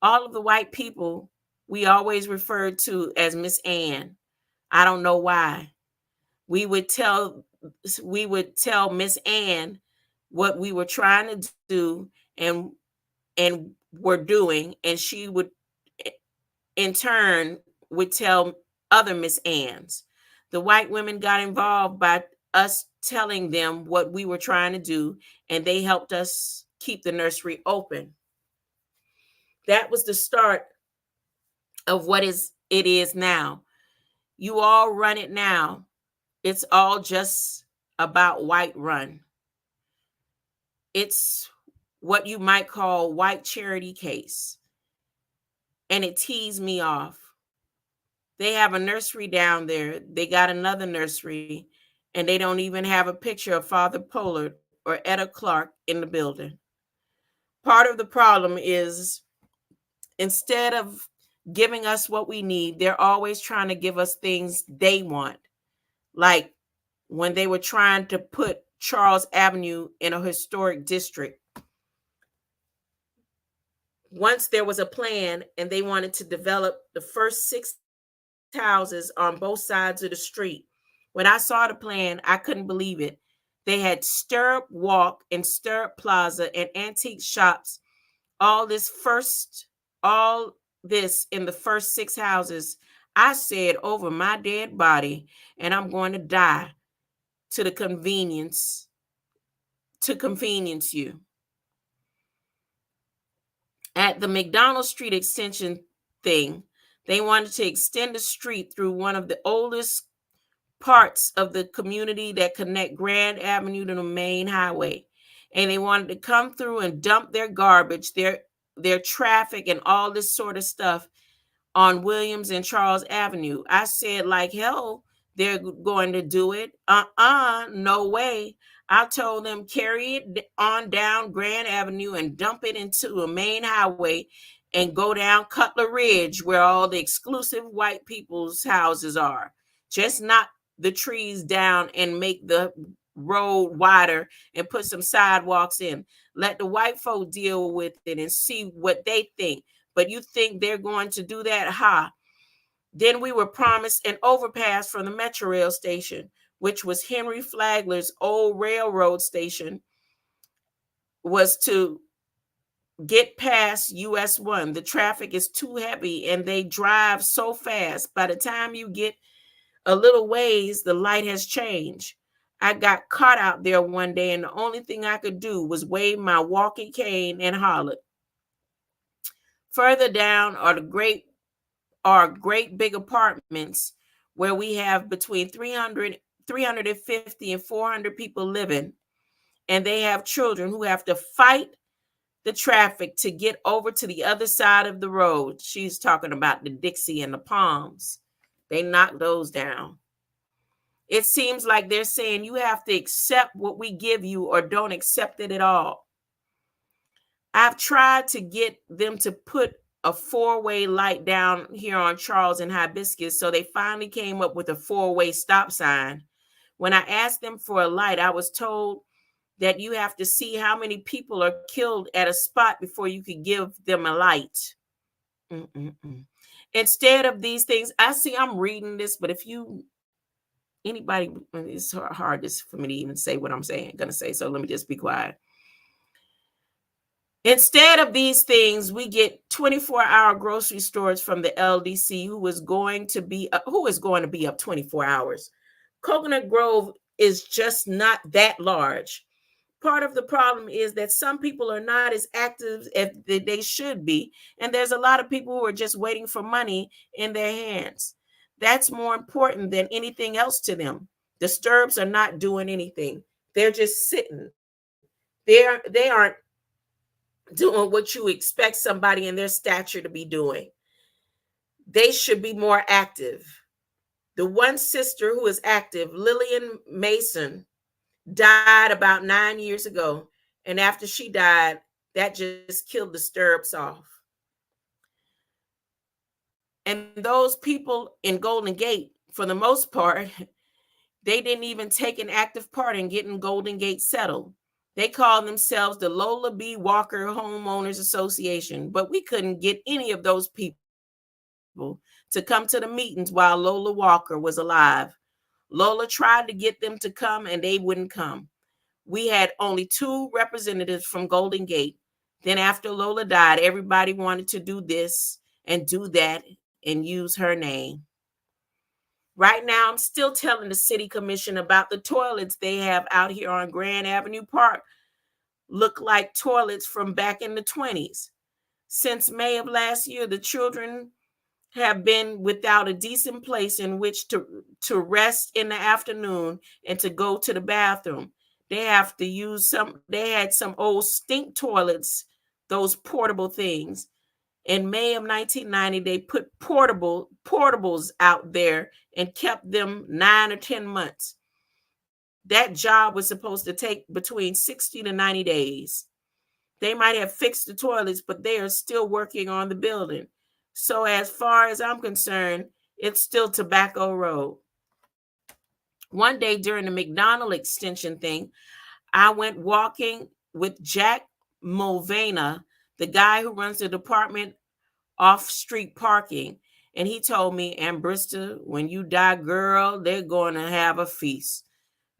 [SPEAKER 1] All of the white people we always referred to as Miss Ann. I don't know why. We would tell we would tell Miss Ann what we were trying to do and were doing, and she would in turn would tell other Miss Anns. The white women got involved by us telling them what we were trying to do, and they helped us keep the nursery open. That was the start of what is it is now. You all run it now. It's all just about white run. It's what you might call white charity case. And it teased me off. They have a nursery down there. They got another nursery, and they don't even have a picture of Father Pollard or Etta Clark in the building. Part of the problem is instead of giving us what we need, they're always trying to give us things they want. Like when they were trying to put Charles Avenue in a historic district. Once there was a plan and they wanted to develop the first 6 houses on both sides of the street. When I saw the plan, I couldn't believe it. They had Stirrup Walk and Stirrup Plaza and antique shops. All this in the first 6 houses. I said over my dead body, and I'm going to die to convenience you. At the McDonald Street extension thing, they wanted to extend the street through one of the oldest parts of the community that connect Grand Avenue to the main highway. And they wanted to come through and dump their garbage, their traffic and all this sort of stuff on Williams and Charles Avenue. I said, like hell, they're going to do it. No way. I told them carry it on down Grand Avenue and dump it into a main highway and go down Cutler Ridge where all the exclusive white people's houses are. Just knock the trees down and make the road wider and put some sidewalks in. Let the white folk deal with it and see what they think. But you think they're going to do that? Ha. Then we were promised an overpass from the Metro Rail station, which was Henry Flagler's old railroad station, was to get past US 1. The traffic is too heavy and they drive so fast. By the time you get a little ways, the light has changed. I got caught out there one day and the only thing I could do was wave my walking cane and holler. Further down are great big apartments where we have between 350 and 400 people living, and they have children who have to fight the traffic to get over to the other side of the road. She's talking about the Dixie and the Palms. They knock those down. It seems like they're saying you have to accept what we give you or don't accept it at all. I've tried to get them to put a 4-way light down here on Charles and Hibiscus, so they finally came up with a 4-way stop sign. When I asked them for a light, I was told that you have to see how many people are killed at a spot before you could give them a light. Instead of these things, I'm reading this, but if anybody, it's hard for me to even say what I'm gonna say, so let me just be quiet. Instead of these things, we get 24-hour grocery stores from the LDC, who is going to be up 24 hours. Coconut Grove is just not that large. Part of the problem is that some people are not as active as they should be, and there's a lot of people who are just waiting for money in their hands. That's more important than anything else to them. The Sturbs are not doing anything. They're just sitting. They aren't doing what you expect somebody in their stature to be doing. They should be more active. The one sister who is active, Lillian Mason, died about 9 years ago. And after she died, that just killed the Sturbs off. And those people in Golden Gate, for the most part, they didn't even take an active part in getting Golden Gate settled. They called themselves the Lola B. Walker Homeowners Association, but we couldn't get any of those people to come to the meetings while Lola Walker was alive. Lola tried to get them to come and they wouldn't come. We had only 2 representatives from Golden Gate. Then, after Lola died, everybody wanted to do this and do that and use her name. Right now, I'm still telling the city commission about the toilets they have out here on Grand Avenue Park. Look like toilets from back in the 20s. Since May of last year, the children have been without a decent place in which to rest in the afternoon and to go to the bathroom. They have to use they had some old stink toilets, those portable things. In May of 1990, they put portables out there and kept them 9 or 10 months. That job was supposed to take between 60 to 90 days. They might have fixed the toilets, but they are still working on the building. So as far as I'm concerned, it's still Tobacco Road. One day during the McDonald extension thing, I went walking with Jack Mulvana, the guy who runs the department off-street parking, and he told me, Ambrista, when you die, girl, they're going to have a feast.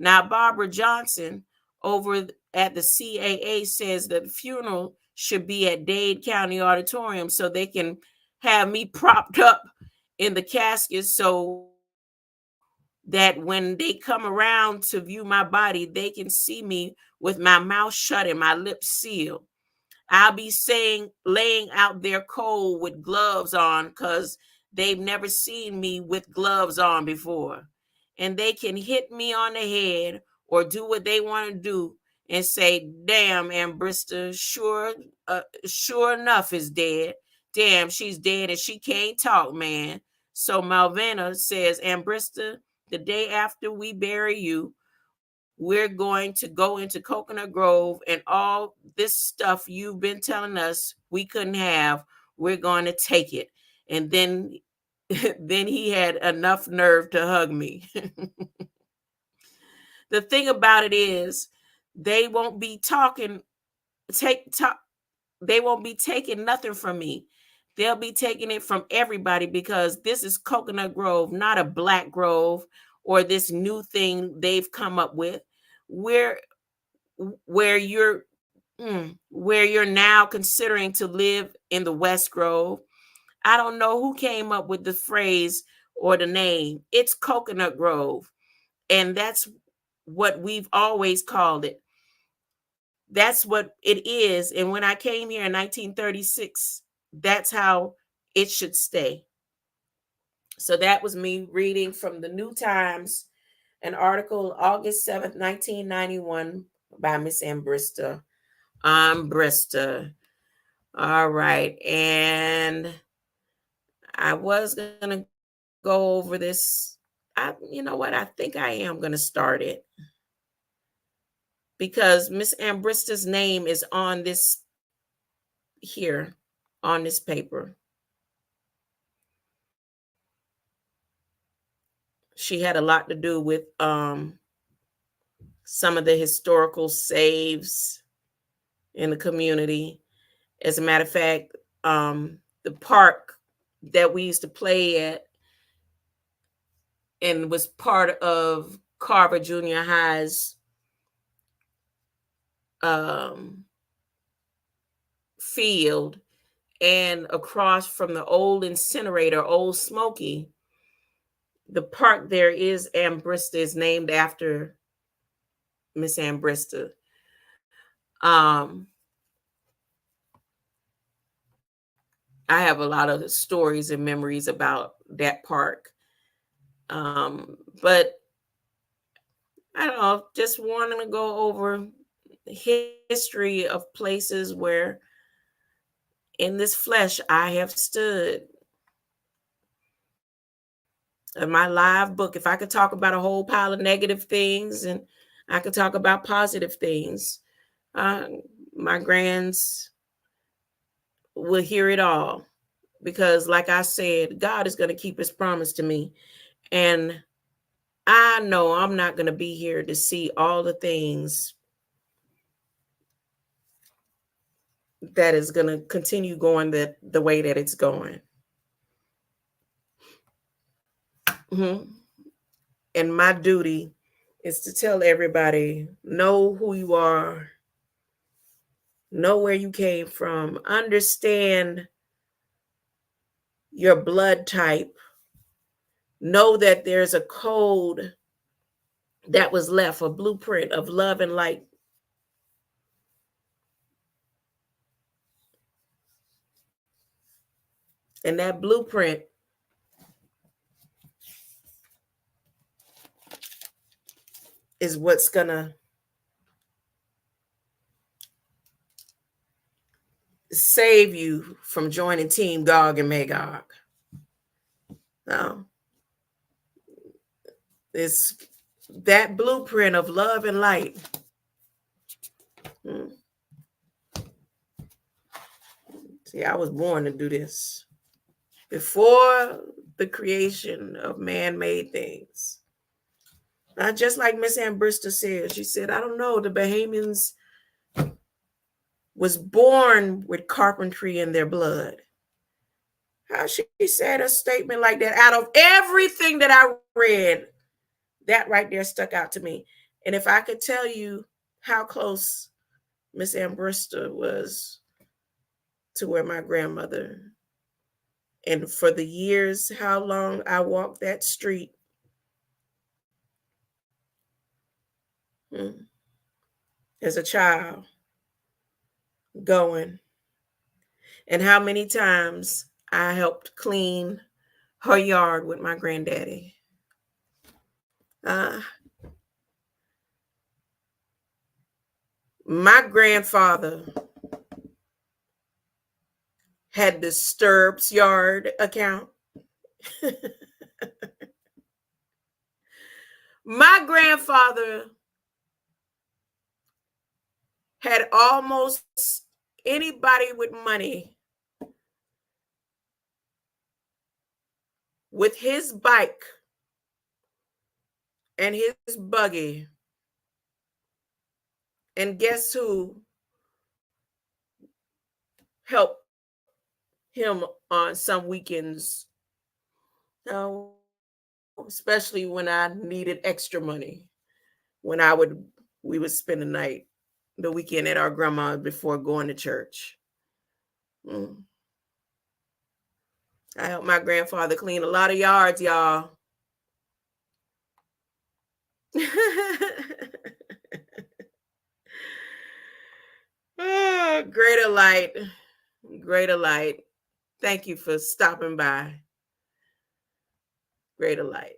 [SPEAKER 1] Now, Barbara Johnson over at the CAA says that the funeral should be at Dade County Auditorium so they can have me propped up in the casket so that when they come around to view my body, they can see me with my mouth shut and my lips sealed. I'll be laying out there cold with gloves on because they've never seen me with gloves on before. And they can hit me on the head or do what they want to do and say, damn, Ambrista, sure enough is dead. Damn, she's dead and she can't talk, man. So Malvina says, Ambrista, the day after we bury you, we're going to go into Coconut Grove and all this stuff you've been telling us we couldn't have, we're going to take it. And then then he had enough nerve to hug me. The thing about it is they won't be they won't be taking nothing from me. They'll be taking it from everybody because this is Coconut Grove, not a black grove or this new thing they've come up with. Where where you're where you're now considering to live in the West Grove. I don't know who came up with the phrase or the name. It's Coconut Grove. And that's what we've always called it. That's what it is. And when I came here in 1936, that's how it should stay. So that was me reading from the New Times, an article August 7th, 1991 by Miss Ambrista. All right. And I was going to go over this. You know what? I think I am going to start it because Miss Ambrista's name is on this here, on this paper. She had a lot to do with some of the historical saves in the community. As a matter of fact, the park that we used to play at and was part of Carver Junior High's field, and across from the old incinerator, Old Smoky, the park there is Ambrista, is named after Miss Ambrista. I have a lot of stories and memories about that park. But I don't know, just wanting to go over history of places where in this flesh I have stood. In my live book, if I could talk about a whole pile of negative things and I could talk about positive things, my grands will hear it all. because like I said, God is going to keep his promise to me. And I know I'm not going to be here to see all the things that is going to continue going the way that it's going. Mm-hmm. And my duty is to tell everybody, know who you are, know where you came from, understand your blood type, know that there's a code that was left, a blueprint of love and light. And that blueprint is what's gonna save you from joining Team Gog and Magog. No, it's that blueprint of love and light. See, I was born to do this before the creation of man-made things. Not just like Miss Ambrista said. She said, I don't know, the Bahamians was born with carpentry in their blood. How she said a statement like that? Out of everything that I read, that right there stuck out to me. And if I could tell you how close Miss Ambrista was to where my grandmother, and for the years, how long I walked that street. As a child, going, and how many times I helped clean her yard with my granddaddy. My grandfather had the Sturbs yard account. My grandfather had almost anybody with money with his bike and his buggy. And guess who helped him on some weekends? Especially when I needed extra money. When we would spend the weekend at our grandma's before going to church. I helped my grandfather clean a lot of yards, y'all. Greater light. Greater light. Thank you for stopping by. Greater light.